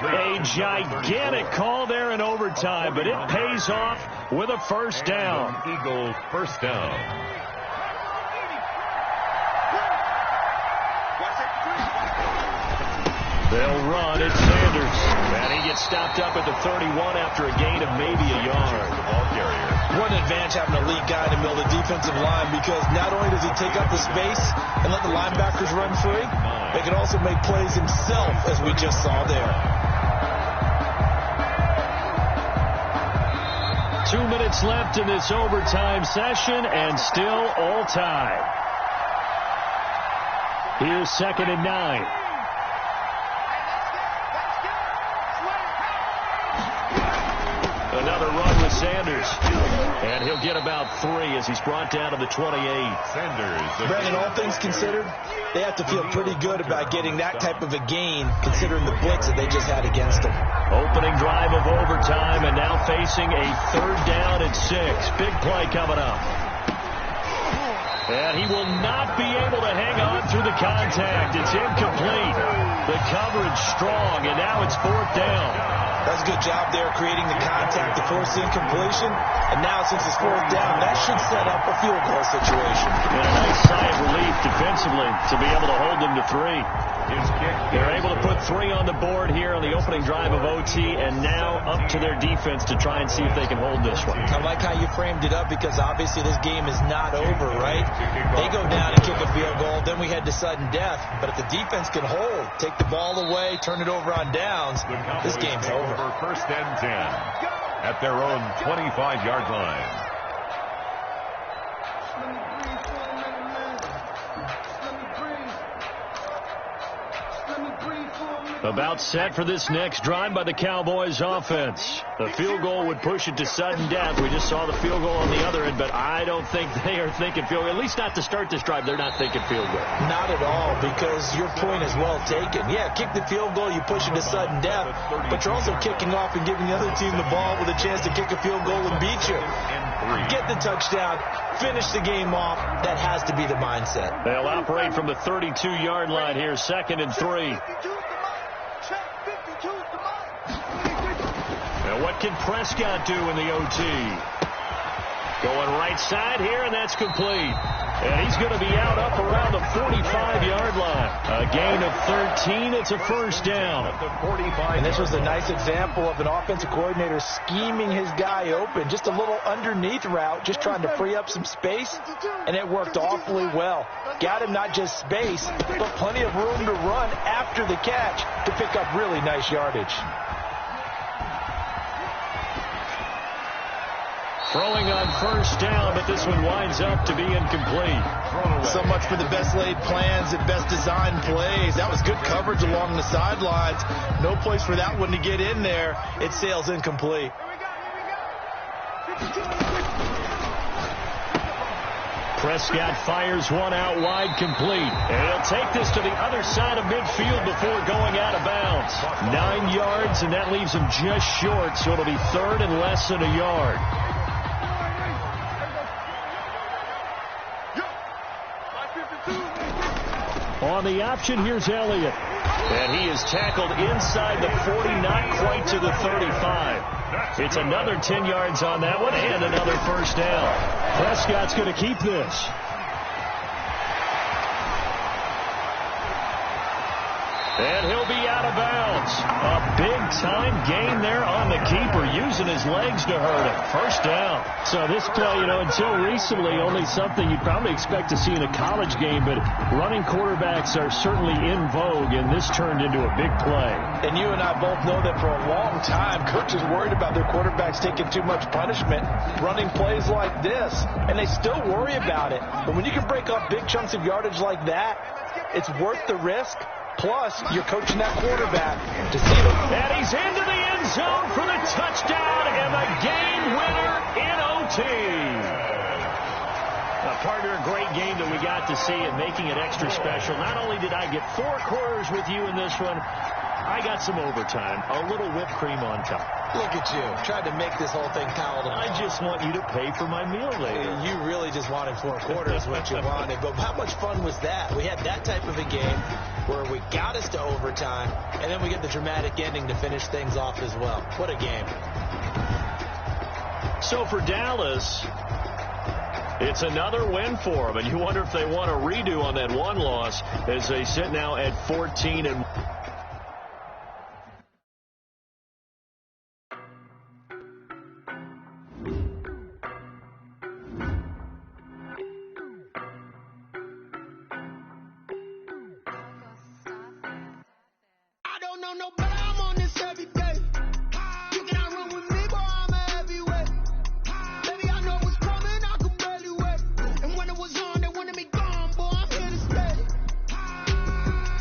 A gigantic call there in overtime, but it pays off with a first down.
Eagles first down.
They'll run. It's Sanders. And he gets stopped up at the 31 after a gain of maybe a yard.
The ball carrier.
What an advantage having a elite guy in the middle of the defensive line, because not only does he take up the space and let the linebackers run free, they can also make plays himself, as we just saw there.
2 minutes left in this overtime session, and still all tied. Here's 2nd and 9. Another run with Sanders. And he'll get about 3 as he's brought down to the 28.
Sanders.
Brendan, all things considered, they have to feel pretty good about getting that type of a gain, considering the blitz that they just had against them.
Opening drive of overtime, and now facing a 3rd down and 6. Big play coming up. And he will not be able to hang on through the contact. It's incomplete. The coverage strong, and now it's 4th down.
That's a good job there, creating the contact to force the incompletion. And now, since it's 4th down, that should set up a field goal situation.
And a nice sigh of relief defensively to be able to hold them to 3. They're able to put 3 on the board here on the opening drive of OT, and now up to their defense to try and see if they can hold this one.
I like how you framed it up, because obviously this game is not over, right? They go down and kick a field goal, then we head to sudden death. But if the defense can hold, take the ball away, turn it over on downs, this game's over.
1st and 10 at their own 25-yard line.
About set for this next drive by the Cowboys offense. The field goal would push it to sudden death. We just saw the field goal on the other end, but I don't think they are thinking field goal. At least not to start this drive. They're not thinking field goal.
Not at all, because your point is well taken. Yeah, kick the field goal, you push it to sudden death, but you're also kicking off and giving the other team the ball with a chance to kick a field goal and beat you. Get the touchdown, finish the game off. That has to be the mindset.
They'll operate from the 32-yard line here, 2nd and 3. Now what can Prescott do in the OT? Going right side here, and that's complete. And he's going to be out up around the 45-yard line. A gain of 13. It's a 1st down.
And this was a nice example of an offensive coordinator scheming his guy open. Just a little underneath route, just trying to free up some space, and it worked awfully well. Got him not just space, but plenty of room to run after the catch to pick up really nice yardage.
Throwing on 1st down, but this one winds up to be incomplete.
So much for the best laid plans and best designed plays. That was good coverage along the sidelines. No place for that one to get in there. It sails incomplete.
Prescott fires one out wide, complete. And he'll take this to the other side of midfield before going out of bounds. 9 yards, and that leaves him just short, so it'll be 3rd and less than a yard. On the option, here's Elliott. And he is tackled inside the 40, not quite to the 35. It's another 10 yards on that one, and another 1st down. Prescott's going to keep this. And he'll be out of bounds. A big-time gain there on the keeper, using his legs to hurt him. 1st down. So this play, until recently, only something you'd probably expect to see in a college game, but running quarterbacks are certainly in vogue, and this turned into a big play.
And you and I both know that for a long time, coaches worried about their quarterbacks taking too much punishment, running plays like this, and they still worry about it. But when you can break up big chunks of yardage like that, it's worth the risk. Plus, you're coaching that quarterback to see them.
And he's into the end zone for the touchdown and the game winner in OT. Partner, a great game that we got to see and making it extra special. Not only did I get 4 quarters with you in this one, I got some overtime, a little whipped cream on top.
Look at you, tried to make this whole thing palatable.
I just want you to pay for my meal later.
You really just wanted 4 quarters, what you wanted. But how much fun was that? We had that type of a game where we got us to overtime, and then we get the dramatic ending to finish things off as well. What a game.
So for Dallas, it's another win for them, and you wonder if they want a redo on that one loss as they sit now at 14-1.
know no better, I'm on this every day. You cannot run with me, boy, I'm a heavyweight. Baby, I know what's coming, I can barely wait. And when it was on, they wanted me gone, boy, I'm here to stay.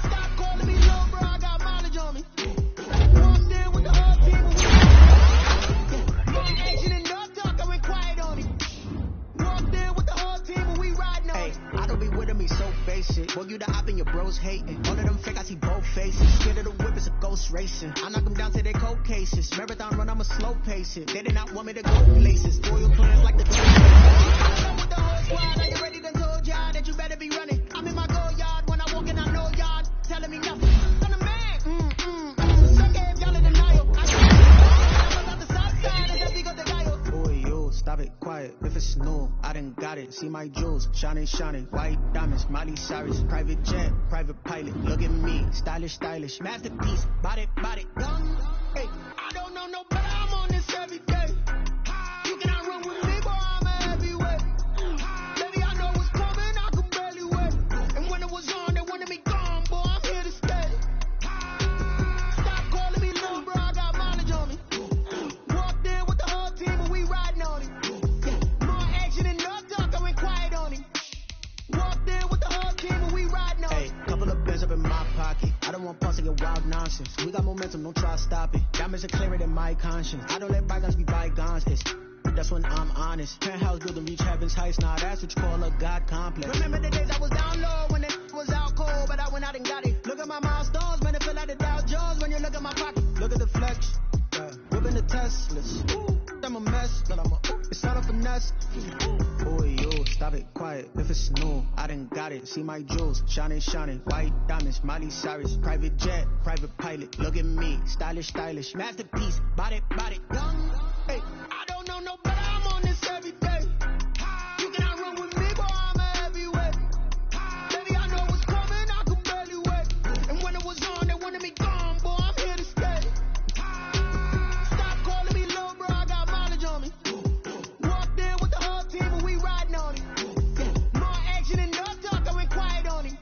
Stop calling me low, bro, I got mileage on me. Walked in with the whole team, more action and no talk, I went quiet on it. Walked in with the whole team, and we riding on it.
I don't be with me so basic. Boy, you the op and your bros hating. All of them fake, I see both faces. Scared of the whip, it's a ghost racing. I knock them down to their cold cases. Marathon run, I'ma slow pace it. They did not want me to go places. Spoil plans like the with the whole squad, are you ready? Done told y'all that you better be running. I'm in my go yard when I walk in, I know y'all telling me nothing. Son of man, some gave y'all in denial. I was out the south side, and then we got the dial. Boy, yo, stop it, quiet. If it's new, I done got it. See my jewels, shining, shining. White diamonds, Miley Cyrus. Private jet, private pilot. Look at me, stylish, stylish. Masterpiece, body, young. Hey,
I don't know no better, I'm on this every day. You cannot run with me, boy, I'm a heavyweight. Baby, I know what's coming, I can barely wait. And when it was on, they wanted me gone, boy, I'm here to stay. Stop calling me low, bro, I got mileage on me. Walked in with the whole team, and we riding on it. More action and no talk, I went quiet on it. Walked in with the whole team, and we riding on it.
couple of bands up in my pocket. I don't want pulse to get wild nonsense. We got momentum, don't try to stop it. Diamonds are clearer than my conscience. I don't let bygones be bygones. That's when I'm honest. Penthouse building, reach heaven's heights. Nah, that's what you call a God complex. Remember the days I was down low when it was out cold, but I went out and got it. Look at my milestones, man, it feel like the Dow Jones when you look at my pocket. Look at the flex, whipping the Teslas. I'm a mess, but it's not a finesse. Boy, yo, stop it, quiet. If it's new, I done got it. See my jewels, shining, shining. White diamonds, Miley Cyrus. Private jet, private pilot. Look at me, stylish, stylish. Masterpiece, body, young. Hey,
I don't know no better, I'm on this every day. You cannot run with me, boy, I'm a heavyweight. Baby, I know what's coming, I can barely wait. And when it was on, they wanted me gone, boy, I'm here to stay. Stop calling me low, bro, I got mileage on me. Walked in with the whole team, and we riding on it. More action and no talk, I went quiet on it.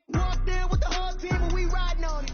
Walked in with the whole team, and we riding on it.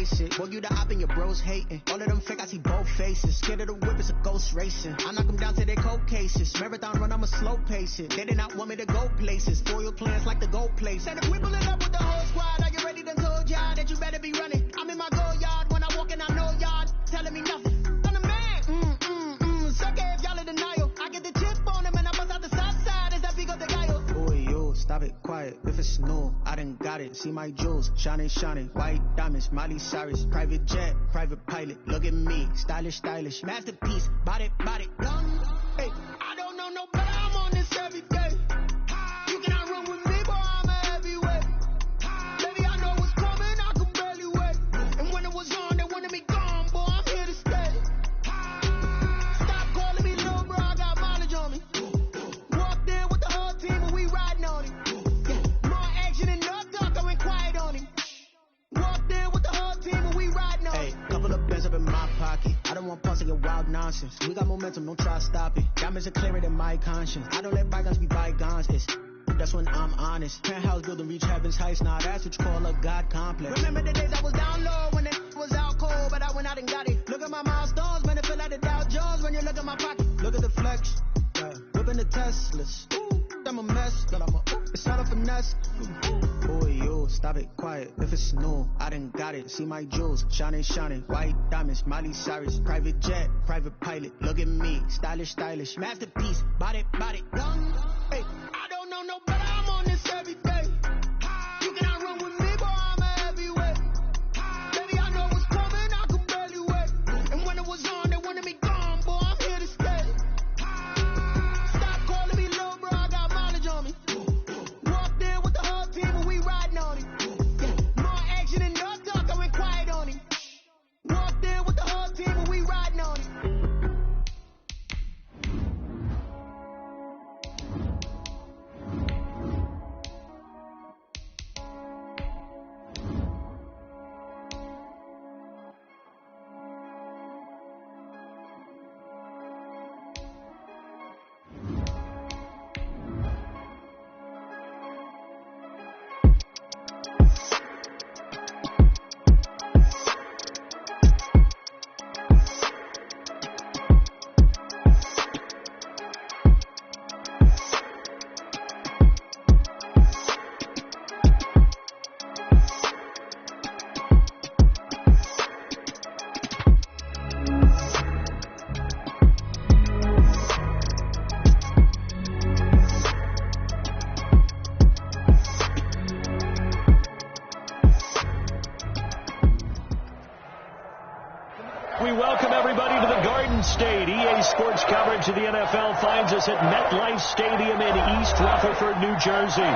face it. Boy, you the op and your bros hating. All of them fake, I see both faces. Scared of the whip, it's a ghost racing. I knock them down to their cold cases. Marathon run, I'ma slow pace it. They did not want me to go places. Foil plans like the gold place. And if we pulling up with the whole squad, are you ready? Done told y'all that you better be running. I'm in my go yard. When I walk in, I know y'all telling me nothing. I'm the man. Suck it if y'all in denial. I get the chip on him and I bust out the south side. Is that Pico de Gallo? Boy, yo, stop it, quiet. If it's new, I done got it. See my jewels, shining, shining. White diamonds, Miley Cyrus. Private jet, private pilot. Look at me, stylish, stylish. Masterpiece, body, done. Hey, I don't know no better. I'm on this every day. You cannot run with me, boy, I'm a heavyweight. Baby, I know what's coming, I can barely wait. And when it was on, they wanted me gone, boy, I'm here to stay. Stop calling me little bro, I got mileage on me. Walked in with the whole team and we riding on him. More action and no talk, I went quiet on him. Walked in with the whole team and we riding on him. Hey, couple of bands up in my pocket. I don't want pumps to get wild nonsense. We got momentum, don't try to stop it. Diamonds are clearer than my conscience. I don't let bygones be bygones. That's when I'm honest. Penthouse building reach heaven's heights. Now that's what you call a God complex. Remember the days I was down low when it was out cold, but I went out and got it. Look at my milestones, man, it feel like the Dow Jones when you look at my pocket. Look at the flex, whipping the Teslas. I'm a mess, but it's not a finesse. Boy, yo, stop it, quiet. If it's new, I done got it. See my jewels, shining, shining. White diamonds, Miley Cyrus. Private jet, private pilot. Look at me, stylish, stylish. Masterpiece, body, done. Hey, I don't know no better. I'm on this every day. You cannot run with me, boy, I'm a heavyweight. Baby, I know what's coming, I can barely wait. And when it was on, they wanted me gone, boy, I'm here to stay. Stop calling me little bro, I got mileage on me. Walked in with the whole team and we riding on him. More action and no talk, I went quiet on him. Walked in with the whole team and we riding on him.
We welcome everybody to the Garden State. EA Sports coverage of the NFL finds us at MetLife Stadium in East Rutherford, New Jersey.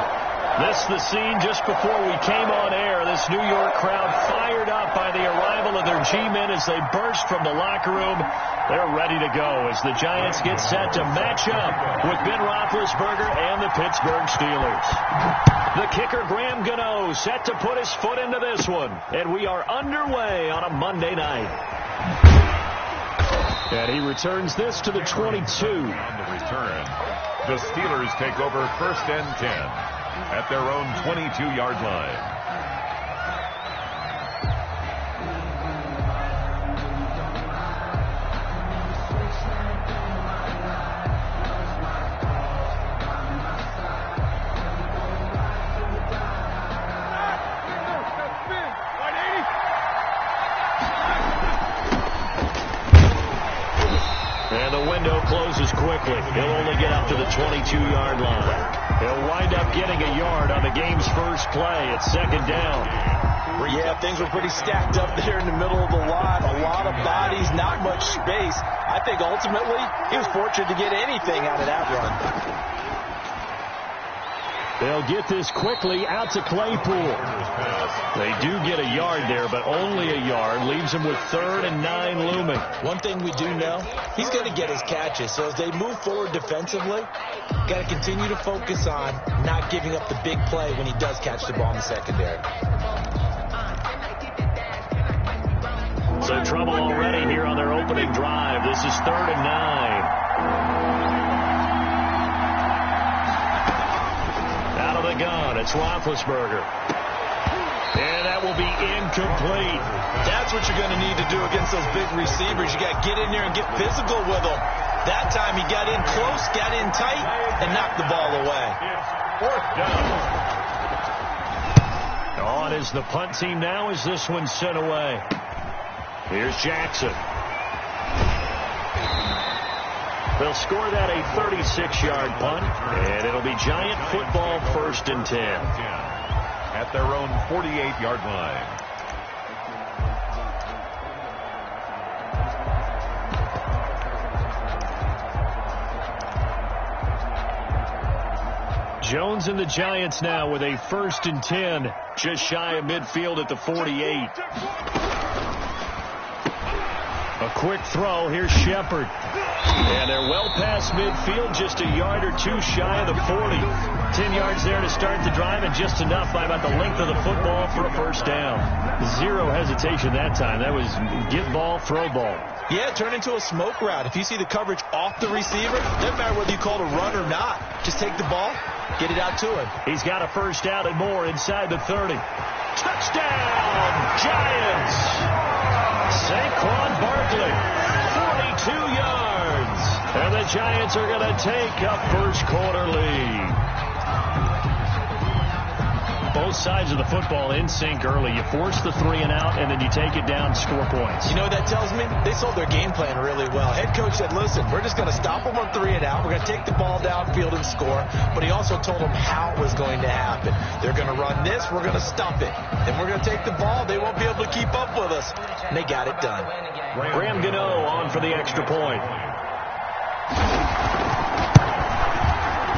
This the scene just before we came on air. This New York crowd fired up by the arrival of their G-men as they burst from the locker room. They're ready to go as the Giants get set to match up with Ben Roethlisberger and the Pittsburgh Steelers. The kicker, Graham Gano, set to put his foot into this one. And we are underway on a Monday night. And he returns this to the 22.
On the return, the Steelers take over 1st and 10 at their own 22-yard line.
Closes quickly. He'll only get up to the 22-yard line. He'll wind up getting a yard on the game's first play. It's 2nd down.
Yeah, things were pretty stacked up there in the middle of the lot. A lot of bodies, not much space. I think ultimately he was fortunate to get anything out of that run.
They'll get this quickly out to Claypool. They do get a yard there, but only a yard. Leaves him with 3rd and 9 looming.
One thing we do know, he's going to get his catches. So as they move forward defensively, got to continue to focus on not giving up the big play when he does catch the ball in the secondary.
So trouble already here on their opening drive. This is 3rd and 9. Out of the gun, it's Roethlisberger. And that will be incomplete.
That's what you're going to need to do against those big receivers. You got to get in there and get physical with them. That time he got in close, got in tight, and knocked the ball away.
Fourth down.
On is the punt team now as this one's sent away. Here's Jackson. They'll score that a 36-yard punt, and it'll be Giant football 1st and 10.
At their own 48-yard line.
Jones and the Giants now with a 1st and 10, just shy of midfield at the 48. A quick throw. Here's Shepard. And they're well past midfield, just a yard or two shy of the 40. 10 yards there to start the drive, and just enough by about the length of the football for a 1st down. Zero hesitation that time. That was get ball, throw ball.
Yeah, turn into a smoke route. If you see the coverage off the receiver, doesn't matter whether you call it a run or not. Just take the ball, get it out to him.
He's got a 1st down and more inside the 30. Touchdown, Giants! Saquon Barkley, 42 yards. And the Giants are going to take a 1st quarter lead. Both sides of the football in sync early. You force the 3 and out, and then you take it down, score points.
You know what that tells me? They sold their game plan really well. Head coach said, listen, we're just going to stop them on 3 and out. We're going to take the ball downfield and score. But he also told them how it was going to happen. They're going to run this. We're going to stop it. Then we're going to take the ball. They won't be able to keep up with us. And they got it done.
Graham Gano on for the extra point.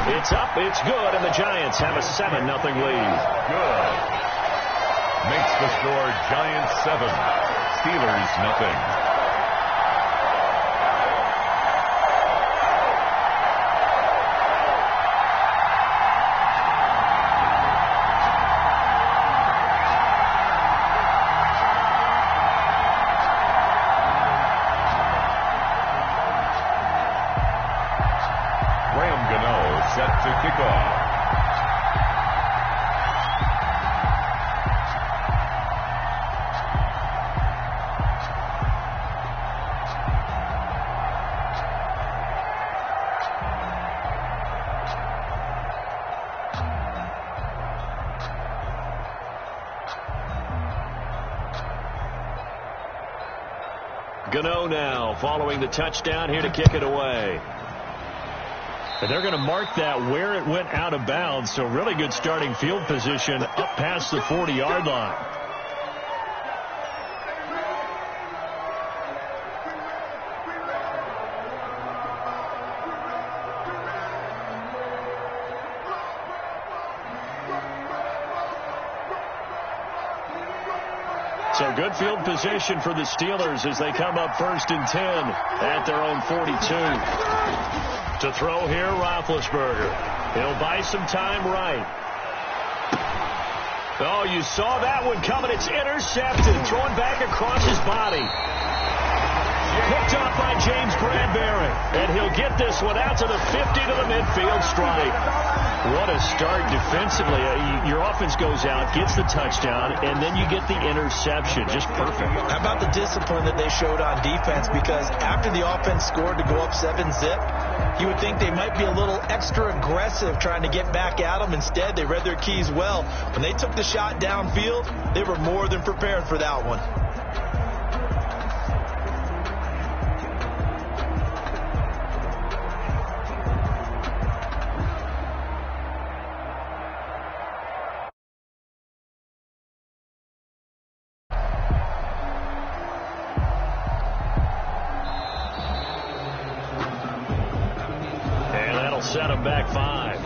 It's up, it's good, and the Giants have a 7-0 lead.
Good. Makes the score Giants 7, Steelers nothing. Set to kick off.
Gano now following the touchdown here to kick it away. And they're going to mark that where it went out of bounds, so really good starting field position up past the 40-yard line. So good field position for the Steelers as they come up 1st and 10 at their own 42. To throw here, Roethlisberger. He'll buy some time right. Oh, you saw that one coming. It's intercepted. Thrown back across his body. Picked off by James Bradbury. And he'll get this one out to the 50 to the midfield stripe. What a start defensively. Your offense goes out, gets the touchdown, and then you get the interception. Just perfect.
How about the discipline that they showed on defense? Because after the offense scored to go up 7-zip, you would think they might be a little extra aggressive trying to get back at them. Instead, they read their keys well. When they took the shot downfield, they were more than prepared for that one.
Set him back 5.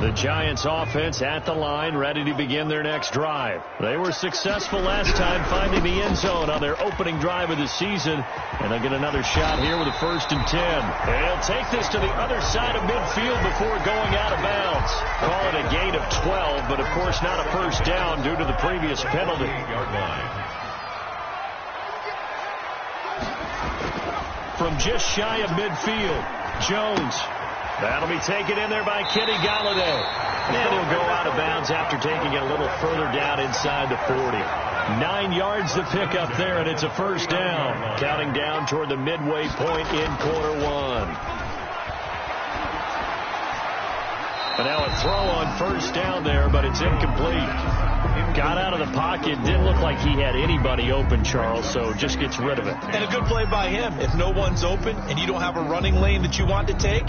The Giants offense at the line, ready to begin their next drive. They were successful last time finding the end zone on their opening drive of the season, and they'll get another shot here with a 1st and 10. And he'll take this to the other side of midfield before going out of bounds. Call it a gain of 12, but of course not a first down due to the previous penalty. From just shy of midfield, Jones. That'll be taken in there by Kenny Galladay. And he'll go out of bounds after taking it a little further down inside the 40. 9 yards to pick up there, and it's a first down. Counting down toward the midway point in quarter 1. And now a throw on first down there, but it's incomplete. Got out of the pocket. Didn't look like he had anybody open, Charles, so just gets rid of it.
And a good play by him. If no one's open and you don't have a running lane that you want to take,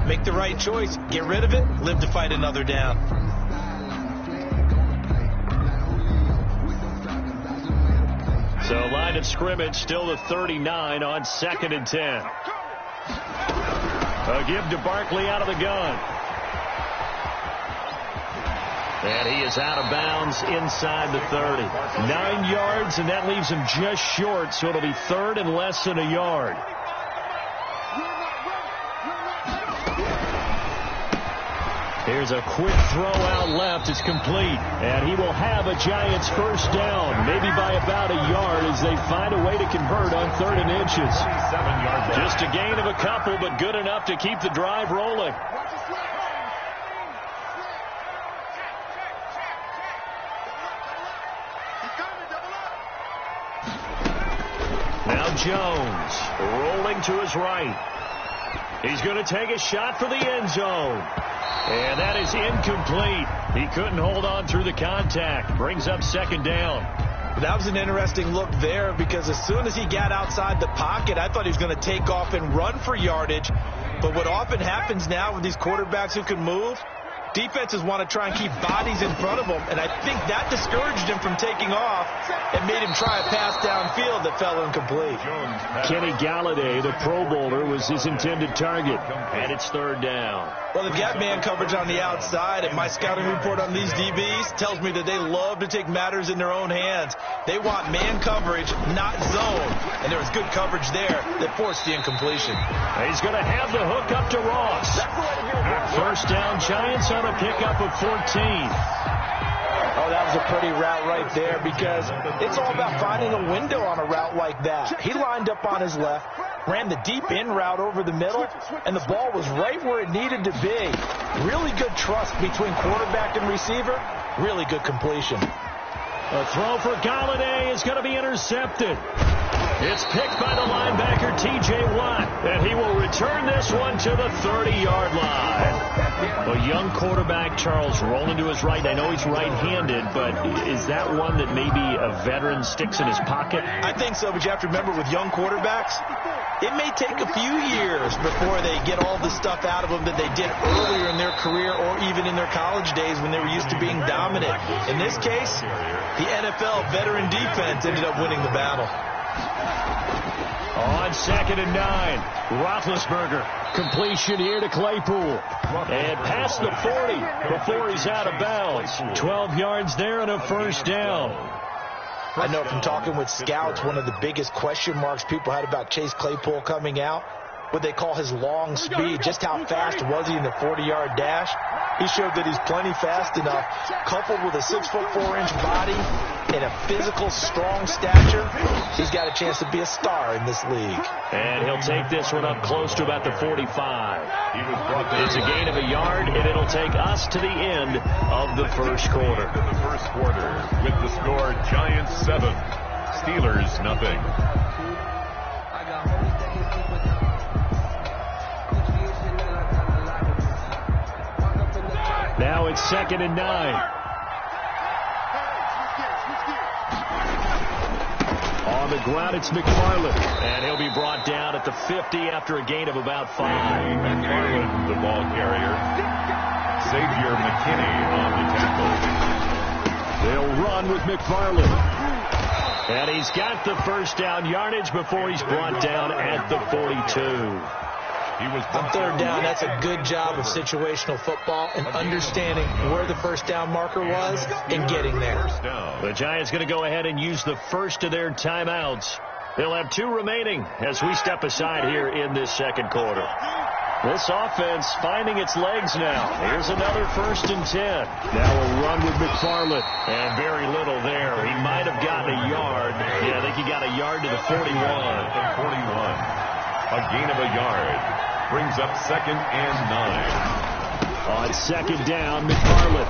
make the right choice. Get rid of it. Live to fight another down.
So line of scrimmage still to 39 on 2nd and 10. A give to Barkley out of the gun. And he is out of bounds inside the 30. 9 yards, and that leaves him just short, so it'll be 3rd and less than a yard. Here's a quick throw out left. It's complete. And he will have a Giants first down, maybe by about a yard as they find a way to convert on 3rd and inches. Just a gain of a couple, but good enough to keep the drive rolling. Now Jones rolling to his right. He's going to take a shot for the end zone. And that is incomplete. He couldn't hold on through the contact. Brings up 2nd down.
That was an interesting look there because as soon as he got outside the pocket, I thought he was going to take off and run for yardage. But what often happens now with these quarterbacks who can move, defenses want to try and keep bodies in front of them, and I think that discouraged him from taking off and made him try a pass downfield that fell incomplete.
Kenny Galladay, the Pro Bowler, was his intended target, and it's 3rd down.
Well, they've got man coverage on the outside, and my scouting report on these DBs tells me that they love to take matters in their own hands. They want man coverage, not zone, and there was good coverage there that forced the incompletion.
He's going to have the hook up to Ross. First down, Giants on a pickup of 14.
Oh, that was a pretty route right there because it's all about finding a window on a route like that. He lined up on his left, ran the deep in route over the middle, and the ball was right where it needed to be. Really good trust between quarterback and receiver. Really good completion.
A throw for Galladay is going to be intercepted. It's picked by the linebacker, T.J. Watt, and he will return this one to the 30-yard line. A young quarterback, Charles, rolling to his right. I know he's right-handed, but is that one that maybe a veteran sticks in his pocket?
I think so, but you have to remember with young quarterbacks, it may take a few years before they get all the stuff out of them that they did earlier in their career or even in their college days when they were used to being dominant. In this case, the NFL veteran defense ended up winning the battle.
On 2nd and 9, Roethlisberger. Completion here to Claypool. And past the 40 before he's out of bounds. 12 yards there and a first down.
I know from talking with scouts, one of the biggest question marks people had about Chase Claypool coming out, what they call his long speed. Just how fast was he in the 40-yard dash? He showed that he's plenty fast enough, coupled with a 6'4" body and a physical, strong stature. He's got a chance to be a star in this league.
And he'll take this one up close to about the 45. It's a gain of a yard, and it'll take us to the end of the first quarter.
The first quarter with the score Giants 7, Steelers nothing.
Now it's 2nd and 9. On the ground, it's McFarland. And he'll be brought down at the 50 after a gain of about 5.
McFarland, the ball carrier. Xavier McKinney on the tackle.
They'll run with McFarland. And he's got the first down yardage before he's brought down at the 42.
On
third down, that's a good job of situational football and understanding where the first down marker was and getting there.
The Giants going to go ahead and use the first of their timeouts. They'll have 2 remaining as we step aside here in this second quarter. This offense finding its legs now. Here's another 1st and 10. Now a run with McFarland. And very little there. He might have gotten a yard. Yeah, I think he got a yard to the 41.
A gain of a yard. Brings up 2nd and 9.
On 2nd down, McFarland.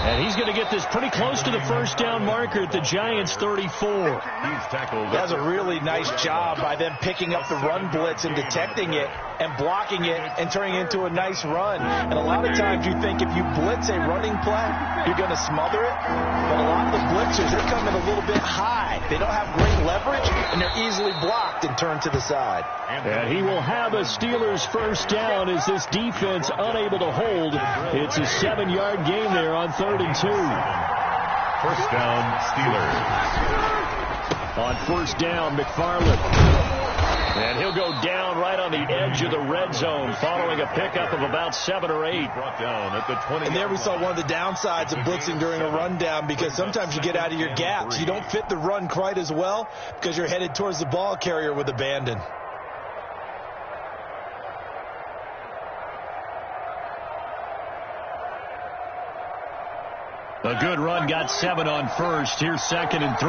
And he's going to get this pretty close to the first down marker at the Giants' 34.
He's tackled.
That's a really nice job by them picking up the run blitz and detecting it and blocking it and turning it into a nice run. And a lot of times you think if you blitz a running play, you're going to smother it. But a lot of the blitzers, they're coming a little bit high. They don't have great leverage, and they're easily blocked and turned to the side.
And he will have a Steelers first down as this defense unable to hold. It's a 7-yard gain there on 3rd and 2.
First down, Steelers.
On 1st down, McFarland. And he'll go down right on the edge of the red zone following a pickup of about 7 or 8.
Brought down at the 20.
And there we saw one of the downsides of blitzing during a rundown, because sometimes you get out of your gaps. You don't fit the run quite as well because you're headed towards the ball carrier with abandon.
A good run, got 7 on 1st. Here's 2nd and 3.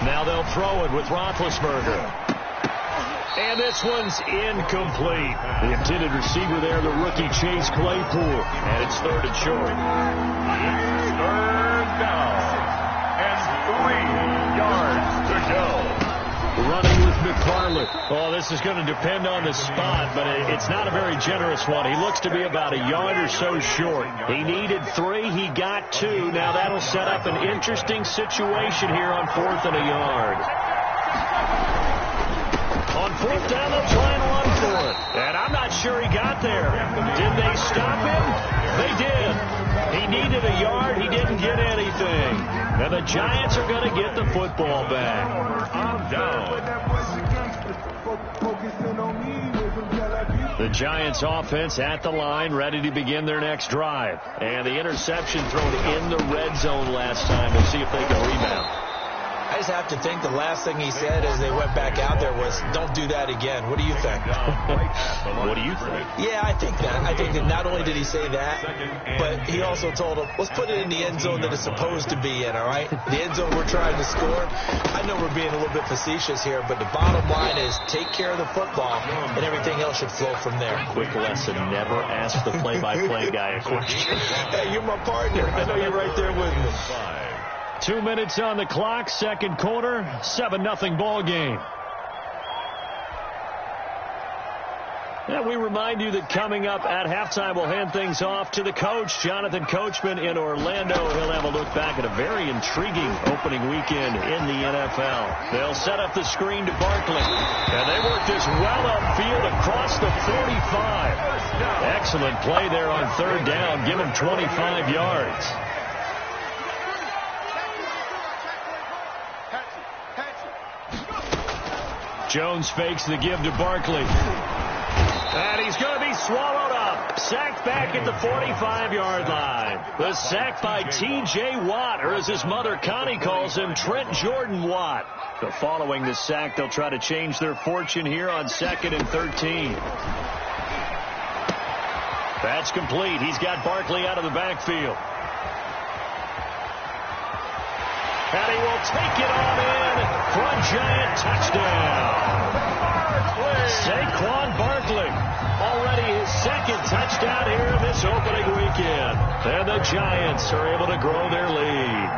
Now they'll throw it with Roethlisberger. And this one's incomplete. The intended receiver there, the rookie Chase Claypool. And it's 3rd and short.
It's 3rd down. And 3 yards to go.
Running with McFarland. Oh, this is going to depend on the spot, but it's not a very generous one. He looks to be about a yard or so short. He needed 3. He got 2. Now that'll set up an interesting situation here on 4th and a yard. On 4th down, they'll try and run for it. And I'm not sure he got there. Did they stop him? They did. He needed a yard. He didn't get anything. And the Giants are going to get the football back. The Giants offense at the line, ready to begin their next drive. And the interception thrown in the red zone last time. We'll see if they can rebound.
I just have to think the last thing he said as they went back out there was, don't do that again. What do you think?
What do you think?
Yeah, I think that. I think that not only did he say that, but he also told him, let's put it in the end zone that it's supposed to be in, all right? The end zone we're trying to score. I know we're being a little bit facetious here, but the bottom line is take care of the football, and everything else should flow from there.
Quick lesson, never ask the play-by-play guy a question.
Hey, you're my partner. I know you're right there with me.
2 minutes on the clock, second quarter, 7-0 ball game. And we remind you that coming up at halftime, we'll hand things off to the coach, Jonathan Coachman in Orlando. He'll have a look back at a very intriguing opening weekend in the NFL. They'll set up the screen to Barkley. And they work this well upfield across the 45. Excellent play there on 3rd down. Give him 25 yards. Jones fakes the give to Barkley. And he's going to be swallowed up. Sacked back at the 45-yard line. The sack by T.J. Watt, or as his mother Connie calls him, Trent Jordan Watt. So following the sack, they'll try to change their fortune here on 2nd and 13. That's complete. He's got Barkley out of the backfield. And he will take it on in for a Giant touchdown. Saquon Barkley, already his 2nd touchdown here in this opening weekend. And the Giants are able to grow their lead.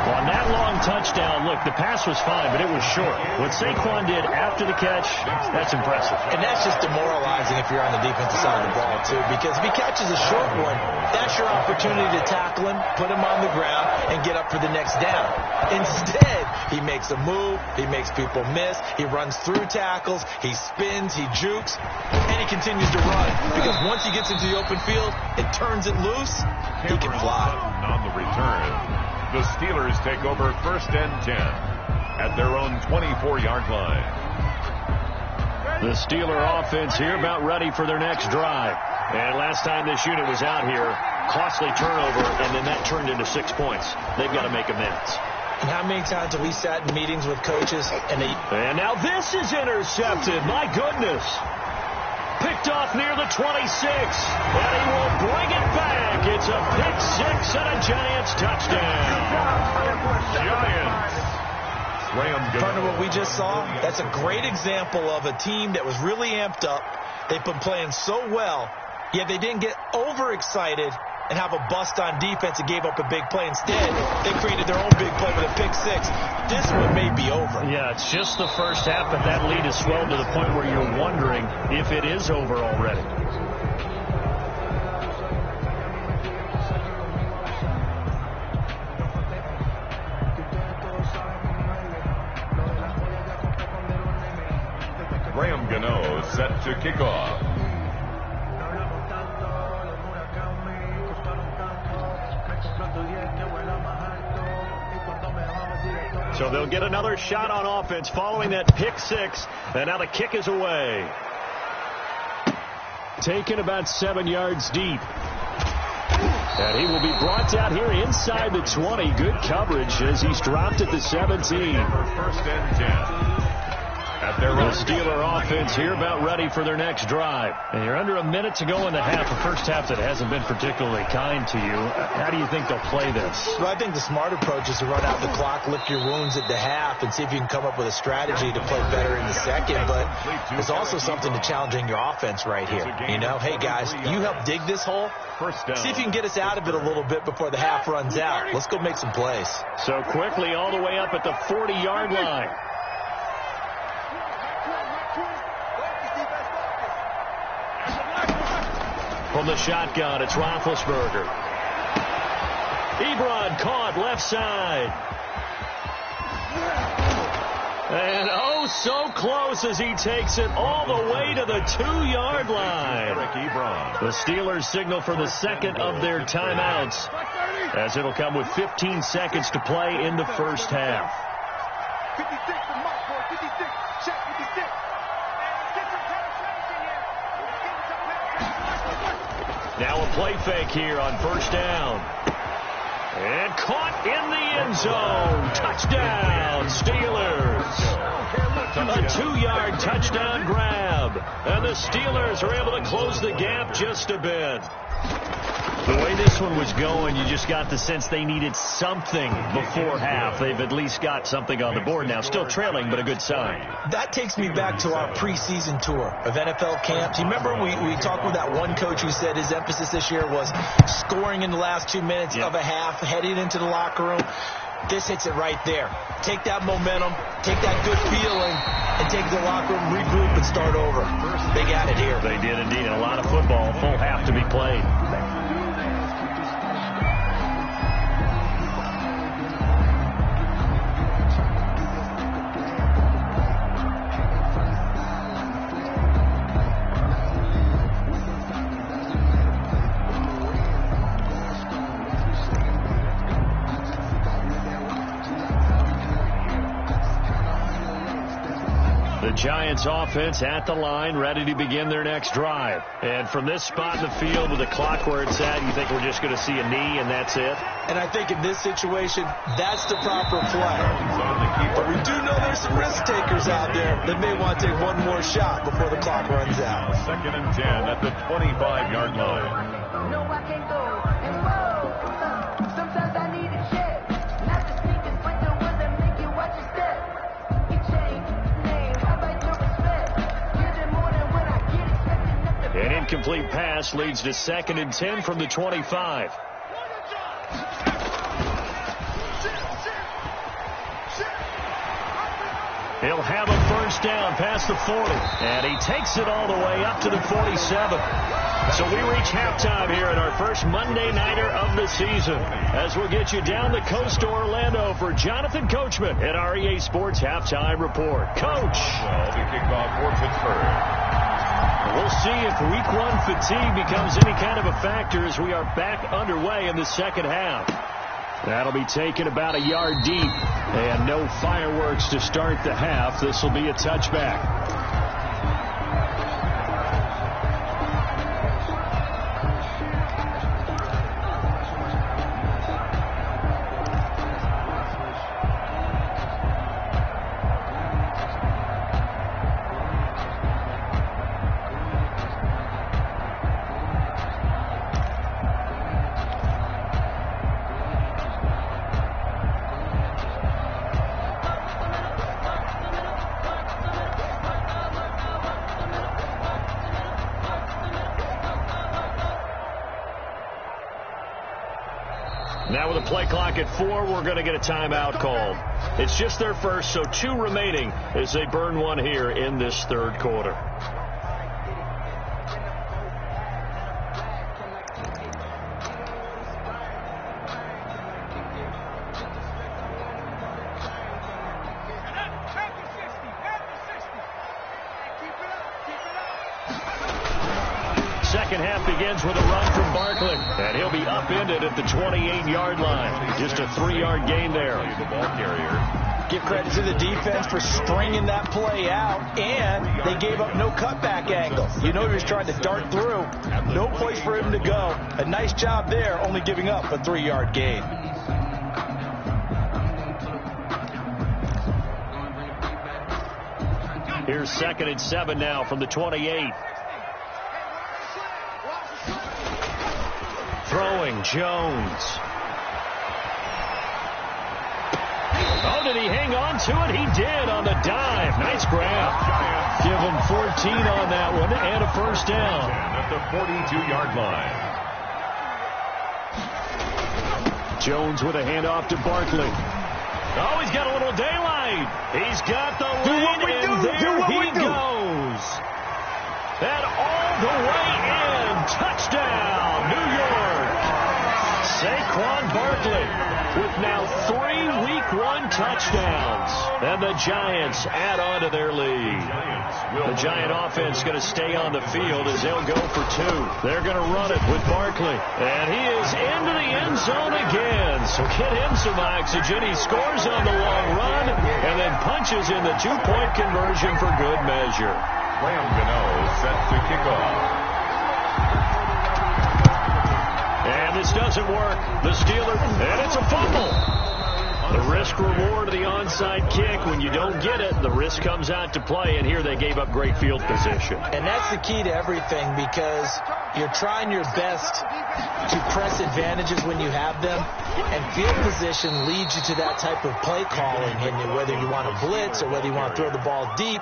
On that long touchdown, look, the pass was fine, but it was short. What Saquon did after the catch, that's impressive.
And that's just demoralizing if you're on the defensive side of the ball, too, because if he catches a short one, that's your opportunity to tackle him, put him on the ground, and get up for the next down. Instead, he makes a move, he makes people miss, he runs through tackles, he spins, he jukes, and he continues to run. Because once he gets into the open field and turns it loose, he can fly.
On the return. The Steelers take over first and 10 at their own 24-yard line.
The Steeler offense here about ready for their next drive. And last time this unit was out here, costly turnover, and then that turned into 6 points. They've got to make amends.
And how many times have we sat in meetings with coaches and
And now this is intercepted. My goodness. Picked off near the 26. And he will bring it back. It's a pick six and a Giants touchdown.
Giants.
Partner, what we just saw, that's a great example of a team that was really amped up. They've been playing so well, yet they didn't get overexcited and have a bust on defense and gave up a big play. Instead, they created their own big play with a pick six. This one may be over.
Yeah, it's just the first half, but that lead has swelled to the point where you're wondering if it is over already.
Graham Gano set to kick off.
So they'll get another shot on offense following that pick six, and now the kick is away. Taken about 7 yards deep. And he will be brought down here inside the 20. Good coverage as he's dropped at the 17.
First and 10.
The Steeler offense here about ready for their next drive. And you're under a minute to go in the half, a first half that hasn't been particularly kind to you. How do you think they'll play this?
Well, I think the smart approach is to run out the clock, lick your wounds at the half, and see if you can come up with a strategy to play better in the second. But there's also something to challenging your offense right here. You know, hey, guys, you help dig this hole. See if you can get us out of it a little bit before the half runs out. Let's go make some plays.
So quickly all the way up at the 40-yard line. From the shotgun, it's Roethlisberger. Ebron caught left side. And oh, so close as he takes it all the way to the 2-yard line. The Steelers signal for the second of their timeouts, as it'll come with 15 seconds to play in the first half.
56 from Mark, 56. Check 56.
Now a play fake here on first down. And caught in the end zone. Touchdown, Steelers. A 2-yard touchdown grab. And the Steelers are able to close the gap just a bit. The way this one was going, you just got the sense they needed something before half. They've at least got something on the board now. Still trailing, but a good sign.
That takes me back to our preseason tour of NFL camps. You remember we talked with that one coach who said his emphasis this year was scoring in the last 2 minutes of a half, heading into the locker room. This hits it right there. Take that momentum, take that good feeling, and take the locker room, regroup, and start over. They got it here.
They did indeed. A lot of football, full half to be played. Giants offense at the line, ready to begin their next drive. And from this spot in the field with the clock where it's at, you think we're just going to see a knee and that's it?
And I think in this situation, that's the proper play. But we do know there's some risk takers out there that may want to take one more shot before the clock runs out.
Second and 10 at the 25-yard line.
No, I can't go. And whoa, sometimes I need a check. Not the sneakers, but the ones that make you watch your step. You change name, how about your respect? Give them more than what I get, expecting nothing.
An incomplete pass leads to second and 10 from the 25. He'll have a first down past the 40, and he takes it all the way up to the 47. So we reach halftime here at our first Monday Nighter of the season, as we'll get you down the coast to Orlando for Jonathan Coachman at our EA Sports Halftime Report. Coach.
Well, the kickoff for Pittsburgh.
We'll see if week one fatigue becomes any kind of a factor as we are back underway in the second half. That'll be taken about a yard deep. And no fireworks to start the half. This will be a touchback. Now with a play clock at 4, we're going to get a timeout called. It's just their first, so 2 remaining as they burn one here in this third quarter. Second half begins with a run from Barkley, and he'll be upended at the 28-yard line. Just a 3-yard gain there.
The ball carrier.
Give credit to the defense for stringing that play out, and they gave up no cutback angle. You know he was trying to dart through. No place for him to go. A nice job there, only giving up a 3-yard gain.
Here's 2nd and 7 now from the 28. Throwing Jones. Oh, did he hang on to it? He did on the dive. Nice grab. Give him 14 on that one and a first down.
At the 42-yard line.
Jones with a handoff to Barkley. Oh, he's got a little daylight. He's got the lead, and there he goes. That all the way in. Touchdown, New York. Saquon Barkley with now 3 Week 1 touchdowns. And the Giants add on to their lead. The Giant offense going to stay on the field as they'll go for 2. They're going to run it with Barkley. And he is into the end zone again. So get him some oxygen. He scores on the long run and then punches in the 2-point conversion for good measure.
Graham Gano set to kick off.
And this doesn't work. The Steelers, and it's a fumble. The risk-reward of the onside kick, when you don't get it, the risk comes out to play, and here they gave up great field position.
And that's the key to everything, because you're trying your best to press advantages when you have them, and field position leads you to that type of play calling, and whether you want to blitz or whether you want to throw the ball deep,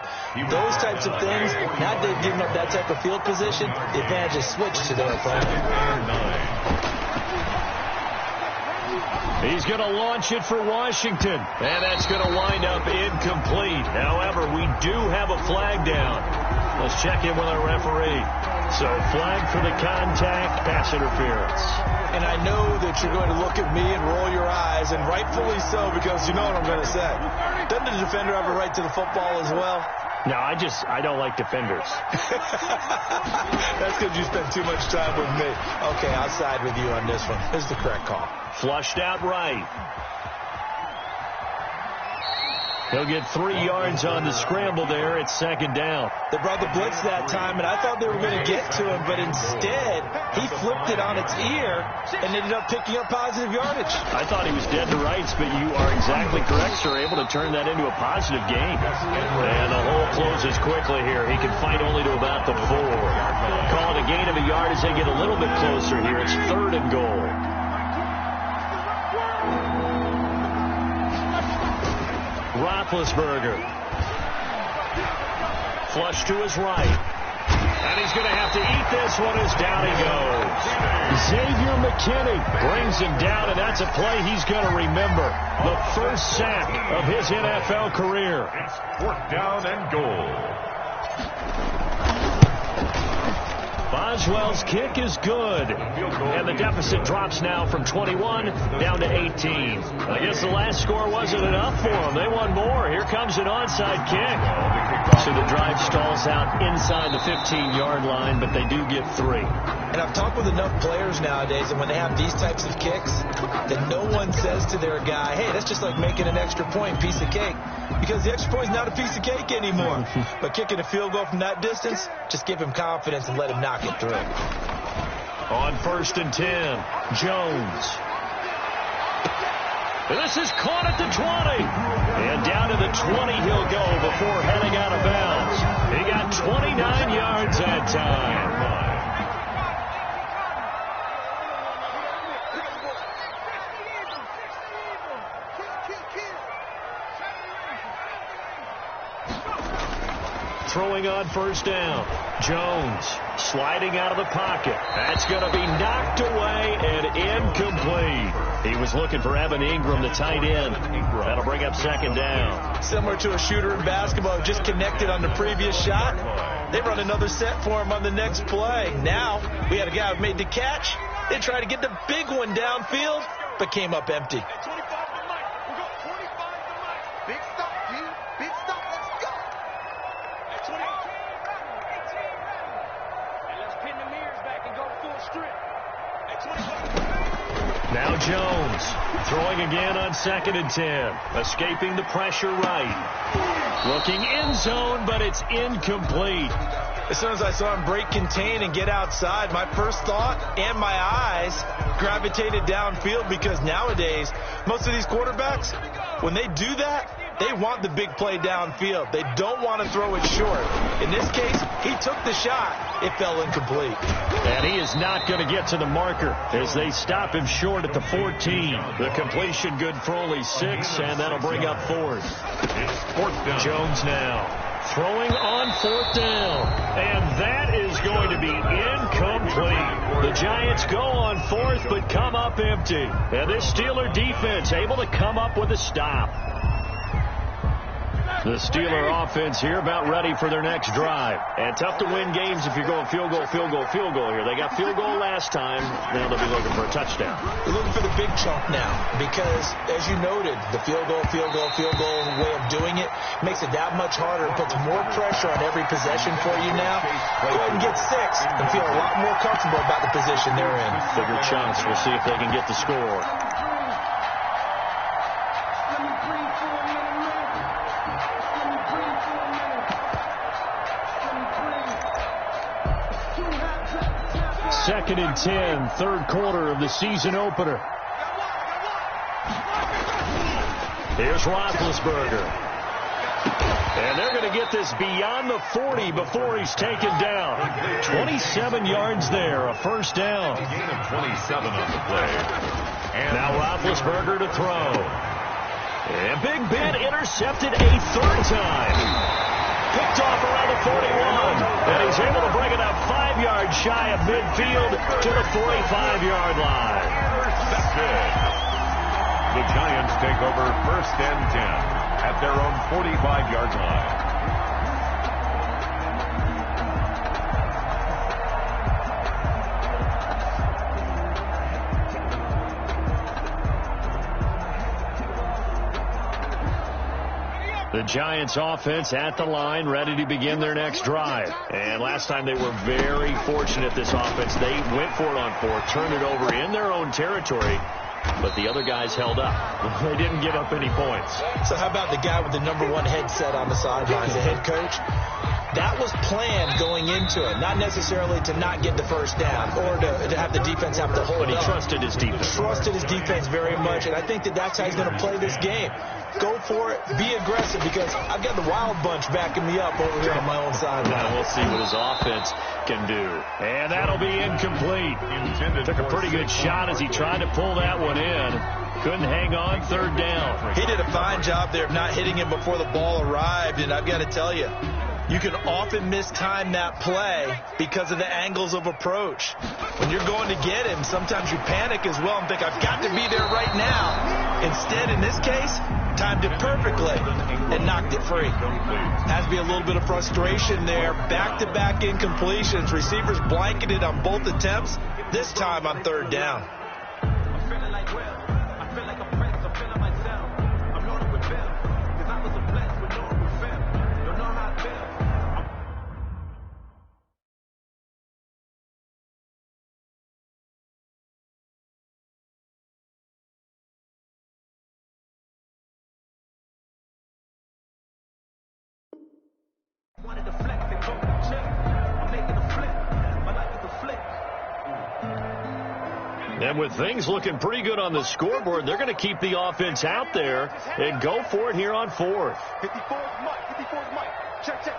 those types of things. Now they've given up that type of field position, the advantage is switched to their opponent.
He's going to launch it for Washington, and that's going to wind up incomplete. However, we do have a flag down. Let's check in with our referee. So, flag for the contact, pass interference.
And I know that you're going to look at me and roll your eyes, and rightfully so, because you know what I'm going to say. Doesn't the defender have a right to the football as well?
No, I don't like defenders.
That's because you spend too much time with me. Okay, I'll side with you on this one. This is the correct call.
Flushed out right. He'll get 3 yards on the scramble there at 2nd down.
They brought the blitz that time, and I thought they were going to get to him, but instead, he flipped it on its ear and ended up picking up positive yardage.
I thought he was dead to rights, but you are exactly correct, sir. Able to turn that into a positive gain. And the hole closes quickly here. He can fight only to about the 4. Call it a gain of a yard as they get a little bit closer here. It's 3rd and goal. Roethlisberger. Flush to his right. And he's going to have to eat this one as down he goes. Xavier McKinney brings him down, and that's a play he's going to remember. The first sack of his NFL career.
It's 4th down and goal.
Boswell's kick is good. And the deficit drops now from 21 down to 18. I guess the last score wasn't enough for them. They won more. Here comes an onside kick. So the drive stalls out inside the 15-yard line, but they do get 3.
And I've talked with enough players nowadays, and when they have these types of kicks, that no one says to their guy, hey, that's just like making an extra point, piece of cake. Because the extra point is not a piece of cake anymore. But kicking a field goal from that distance, just give him confidence and let him knock it through.
On 1st and 10, Jones. This is caught at the 20. And down to the 20 he'll go before heading out of bounds. He got 29 yards that time. Throwing on 1st down. Jones sliding out of the pocket. That's going to be knocked away and incomplete. He was looking for Evan Ingram, the tight end. That'll bring up 2nd down.
Similar to a shooter in basketball, just connected on the previous shot. They run another set for him on the next play. Now, we had a guy who made the catch. They tried to get the big one downfield, but came up empty.
Now Jones throwing again on 2nd and 10. Escaping the pressure right. Looking end zone, but it's incomplete.
As soon as I saw him break contain and get outside, my first thought and my eyes gravitated downfield, because nowadays, most of these quarterbacks, when they do that, they want the big play downfield. They don't want to throw it short. In this case, he took the shot. It fell incomplete.
And he is not going to get to the marker as they stop him short at the 14. The completion good for only 6, and that'll bring up 4th.
It's 4th down.
Jones now throwing on 4th down. And that is going to be incomplete. The Giants go on 4th, but come up empty. And this Steeler defense able to come up with a stop. The Steeler offense here about ready for their next drive. And tough to win games if you're going field goal here. They got field goal last time. Now they'll be looking for a touchdown.
They're looking for the big chunk now because, as you noted, the field goal way of doing it makes it that much harder. It puts more pressure on every possession for you now. Go ahead and get 6 and feel a lot more comfortable about the position they're in.
Bigger chunks. We'll see if they can get the score. Second and 10, 3rd quarter of the season opener. Here's Roethlisberger. And they're going to get this beyond the 40 before he's taken down. 27 yards there, a 1st down.
A gain of 27 on the play. And
now Roethlisberger to throw. And Big Ben intercepted a 3rd time. Picked off around the 41. And he's able to bring it up 5 yards shy of midfield to the 45-yard line.
The Giants take over 1st and 10 at their own 45-yard line.
The Giants offense at the line, ready to begin their next drive. And last time they were very fortunate, this offense. They went for it on 4th, turned it over in their own territory, but the other guys held up. They didn't give up any points.
So how about the guy with the #1 headset on the sidelines, the head coach? That was planned going into it, not necessarily to not get the 1st down or to have the defense have to hold
But he
up.
trusted his defense.
Trusted his defense very much, and I think that's how he's going to play this game. Go for it, be aggressive, because I've got the wild bunch backing me up over here on my own sideline.
Now we'll see what his offense can do. And that'll be incomplete. Took a pretty good shot as he tried to pull that one in. Couldn't hang on 3rd down.
He did a fine job there of not hitting him before the ball arrived, and I've got to tell you, you can often mistime that play because of the angles of approach. When you're going to get him, sometimes you panic as well and think, I've got to be there right now. Instead, in this case, timed it perfectly and knocked it free. Has to be a little bit of frustration there. Back-to-back incompletions. Receivers blanketed on both attempts, this time on 3rd down.
And with things looking pretty good on the scoreboard, they're going to keep the offense out there and go for it here on fourth.
54's Mike. 54's Mike. Check. 60.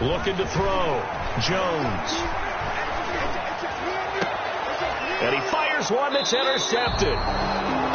Looking to throw. Jones. And he fires one that's intercepted.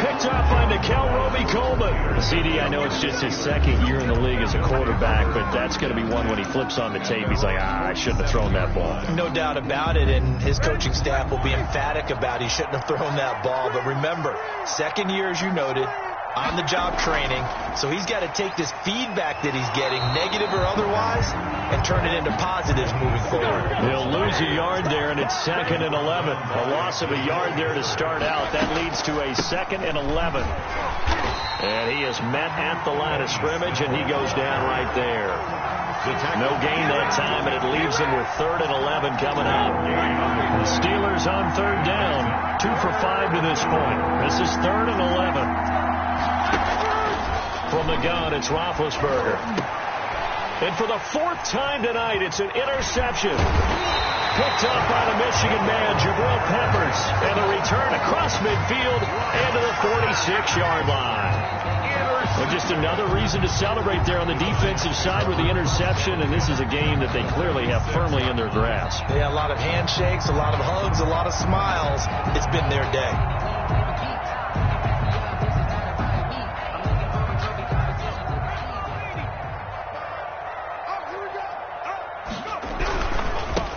Picked off by Roby Coleman. CD, I know it's just his second year in the league as a quarterback, but that's going to be one when he flips on the tape. He's like, I shouldn't have thrown that ball.
No doubt about it, and his coaching staff will be emphatic about he shouldn't have thrown that ball. But remember, second year, as you noted, on-the-job training, so he's got to take this feedback that he's getting, negative or otherwise, and turn it into positives moving forward.
He'll lose a yard there, and it's 2nd and 11. A loss of a yard there to start out. That leads to a 2nd and 11. And he is met at the line of scrimmage, and he goes down right there. No gain that time, and it leaves him with 3rd and 11 coming up. The Steelers on 3rd down, 2 for 5 to this point. This is 3rd and 11. From the gun, it's Roethlisberger. And for the 4th time tonight, it's an interception. Picked up by the Michigan man, Jabril Peppers. And the return across midfield and to the 46-yard line. Well, just another reason to celebrate there on the defensive side with the interception. And this is a game that they clearly have firmly in their grasp.
Yeah, a lot of handshakes, a lot of hugs, a lot of smiles. It's been their day.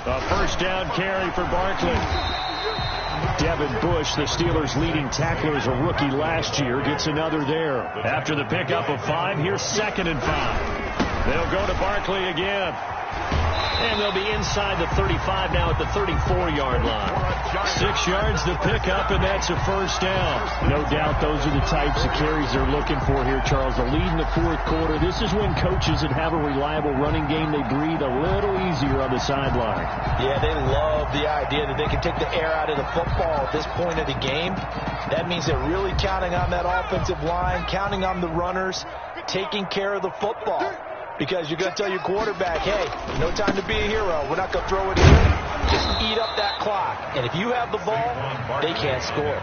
A first down carry for Barkley. Devin Bush, the Steelers' leading tackler as a rookie last year, gets another there. After the pickup of 5, here's 2nd and 5. They'll go to Barkley again. And they'll be inside the 35 now at the 34-yard line. 6 yards to pick up, and that's a first down. No doubt those are the types of carries they're looking for here, Charles. The lead in the 4th quarter. This is when coaches that have a reliable running game, they breathe a little easier on the sideline.
Yeah, they love the idea that they can take the air out of the football at this point of the game. That means they're really counting on that offensive line, counting on the runners, taking care of the football. Because you're going to tell your quarterback, hey, no time to be a hero. We're not going to throw it in. Just eat up that clock. And if you have the ball, they can't score.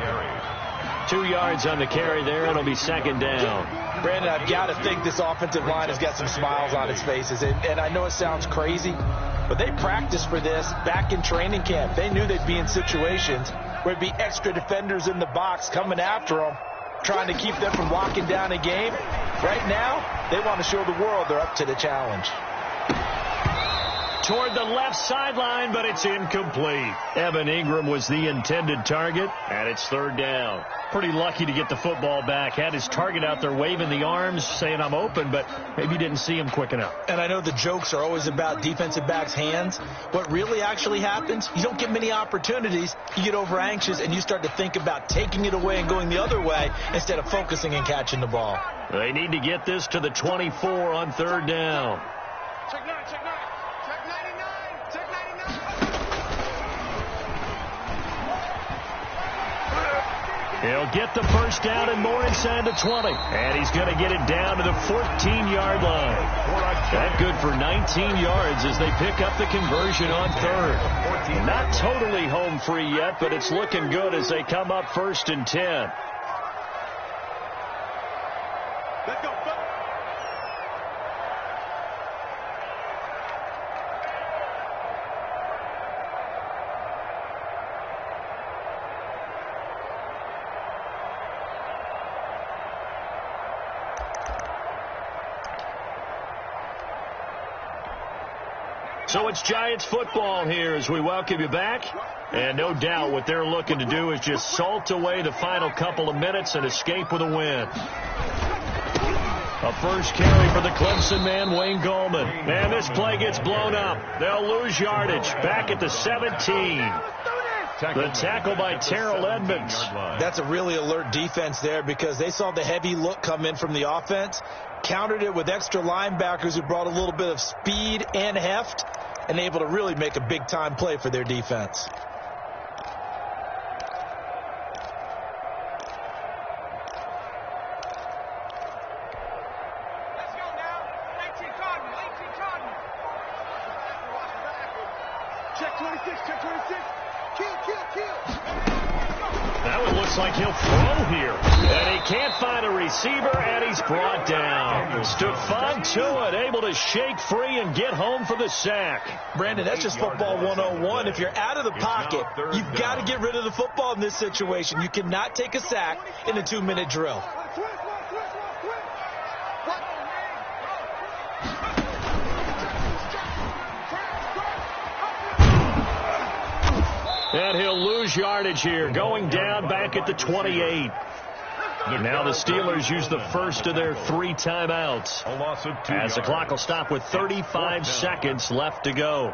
2 yards on the carry there. It'll be 2nd down.
Brandon, I've got to think this offensive line has got some smiles on its faces. And I know it sounds crazy, but they practiced for this back in training camp. They knew they'd be in situations where there'd be extra defenders in the box coming after them, trying to keep them from locking down a game. Right now, they want to show the world they're up to the challenge.
Toward the left sideline, but it's incomplete. Evan Ingram was the intended target, and it's 3rd down. Pretty lucky to get the football back. Had his target out there waving the arms, saying I'm open, but maybe didn't see him quick enough.
And I know the jokes are always about defensive backs' hands. What really actually happens, you don't get many opportunities. You get over anxious, and you start to think about taking it away and going the other way instead of focusing and catching the ball.
They need to get this to the 24 on 3rd down.
Check 9. Check 99. Check 99.
He'll get the first down and more inside the 20. And he's going to get it down to the 14-yard line. That good for 19 yards as they pick up the conversion on 3rd. Not totally home free yet, but it's looking good as they come up 1st and 10.
Let's go.
So it's Giants football here as we welcome you back. And no doubt what they're looking to do is just salt away the final couple of minutes and escape with a win. A first carry for the Clemson man, Wayne Gallman. And this play gets blown up. They'll lose yardage. Back at the 17. The tackle by Terrell Edmonds.
That's a really alert defense there because they saw the heavy look come in from the offense, countered it with extra linebackers who brought a little bit of speed and heft, and able to really make a big-time play for their defense.
Let's go now. 18 Cotton. Check 26, check 26. Kill.
That one looks like he'll throw here. And he can't find a receiver, and he's brought down. Stephon Tuitt able to shake free and get home for the sack.
Brandon, that's just football 101. If you're out of the pocket, you've got to get rid of the football in this situation. You cannot take a sack in a 2-minute drill.
And he'll lose yardage here, going down back at the 28. Now the Steelers use the first of their 3 timeouts, as the clock will stop with 35 seconds left to go.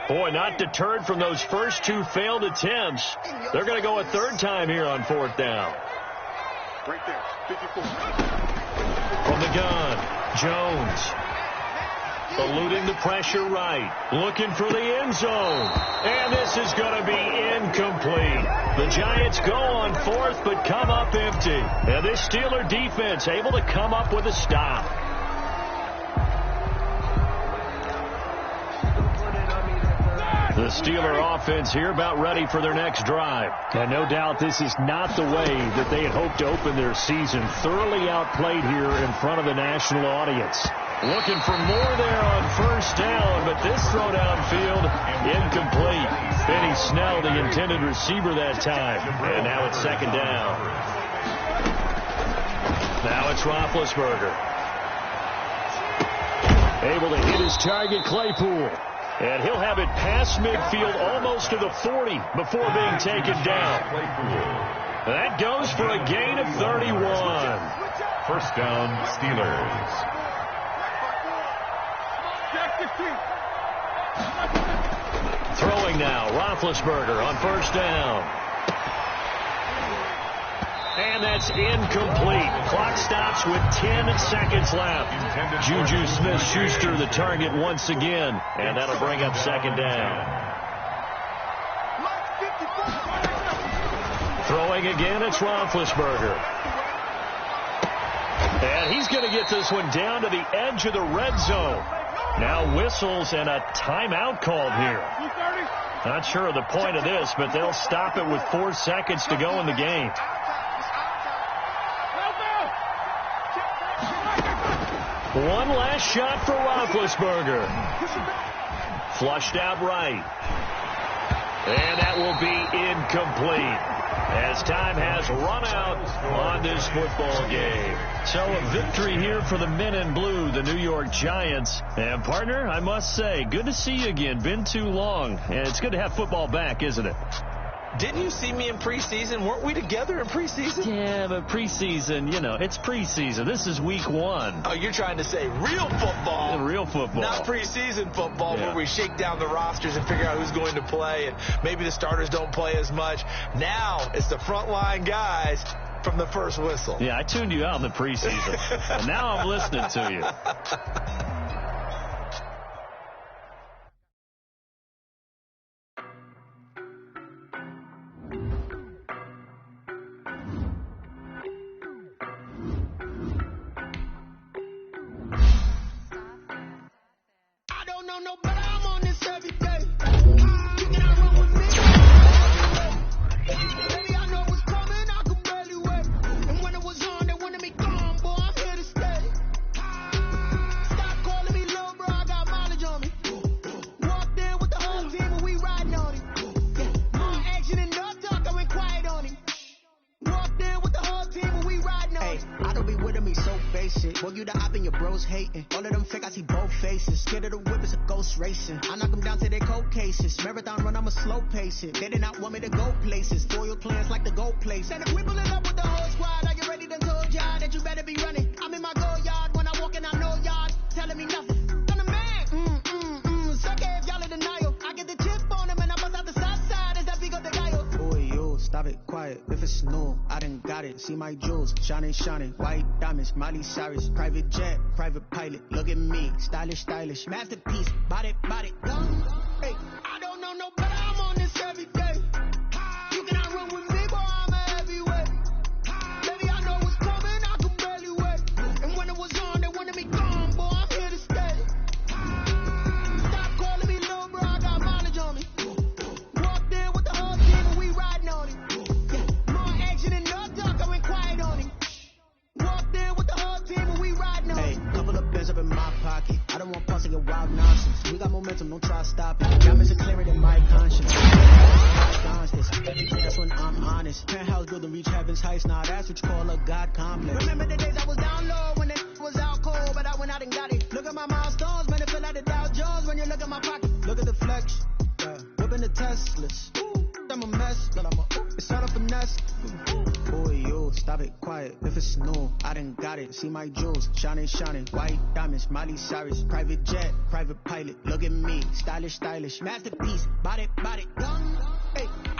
Boy, not deterred from those first 2 failed attempts. They're going to go a 3rd time here on 4th down.
Right there, 54.
From the gun, Jones. Eluding the pressure right. Looking for the end zone. And this is going to be incomplete. The Giants go on 4th, but come up empty. And this Steeler defense able to come up with a stop. The Steeler offense here about ready for their next drive. And no doubt this is not the way that they had hoped to open their season. Thoroughly outplayed here in front of the national audience. Looking for more there on 1st down, but this throw downfield incomplete. Benny Snell, the intended receiver that time. And now it's 2nd down. Now it's Roethlisberger. Able to hit his target, Claypool. And he'll have it past midfield almost to the 40 before being taken down. That goes for a gain of 31.
1st down, Steelers.
Throwing now, Roethlisberger on 1st down. And that's incomplete. Clock stops with 10 seconds left. Juju Smith-Schuster the target once again. And that'll bring up 2nd down. Throwing again, it's Roethlisberger. And he's going to get this one down to the edge of the red zone. Now whistles and a timeout called here. Not sure of the point of this, but they'll stop it with 4 seconds to go in the game. One last shot for Roethlisberger. Flushed out right. And that will be incomplete, as time has run out on this football game. So a victory here for the men in blue, the New York Giants. And partner, I must say, good to see you again. Been too long. And it's good to have football back, isn't it?
Didn't you see me in preseason? Weren't we together in preseason?
Yeah, but preseason, you know, it's preseason. This is week 1.
Oh, you're trying to say real football.
Real football.
Not preseason football, where we shake down the rosters and figure out who's going to play, and maybe the starters don't play as much. Now it's the frontline guys from the first whistle.
Yeah, I tuned you out in the preseason. And now I'm listening to you.
I knock them down to their cold cases. Marathon run, I'ma slow pace it. They did not want me to go places. Spoiled plans like the gold place. And if we pulling up with the whole squad, are you ready to told y'all that you better be running? I'm in my go yard. When I walk in, I know y'all telling me nothing. I'm the man. Suck it if y'all in denial. I get the chip on him and I bust out the south side as that big of the guy. Boy, yo, stop it, quiet. If it's new, I done got it. See my jewels, shining. White diamonds, Miley Cyrus. Private jet, private pilot. Look at me, stylish. Masterpiece, body, gone. Hey, I don't know no better, I'm on this every day. You cannot run with me, boy, I'm a heavyweight. Baby, I know what's coming, I can barely wait. so don't try to stop it. Diamonds are clearer than my conscience. That's when I'm honest. Penthouse building reach heaven's heights. Now that's what you call a God complex. Remember the days I was down low when it was out cold, but I went out and got it. Look at my milestones, man, it feel like the Dow Jones when you look at my pocket. Look at the flex, whipping the Teslas. I'm a mess, but it's not a finesse. Boy, yo, stop it, quiet. If it's new, I done got it. See my jewels, shining, shining. White diamonds, Miley Cyrus. Private jet, private pilot. Look at me, stylish, stylish. Masterpiece, body, young. Hey.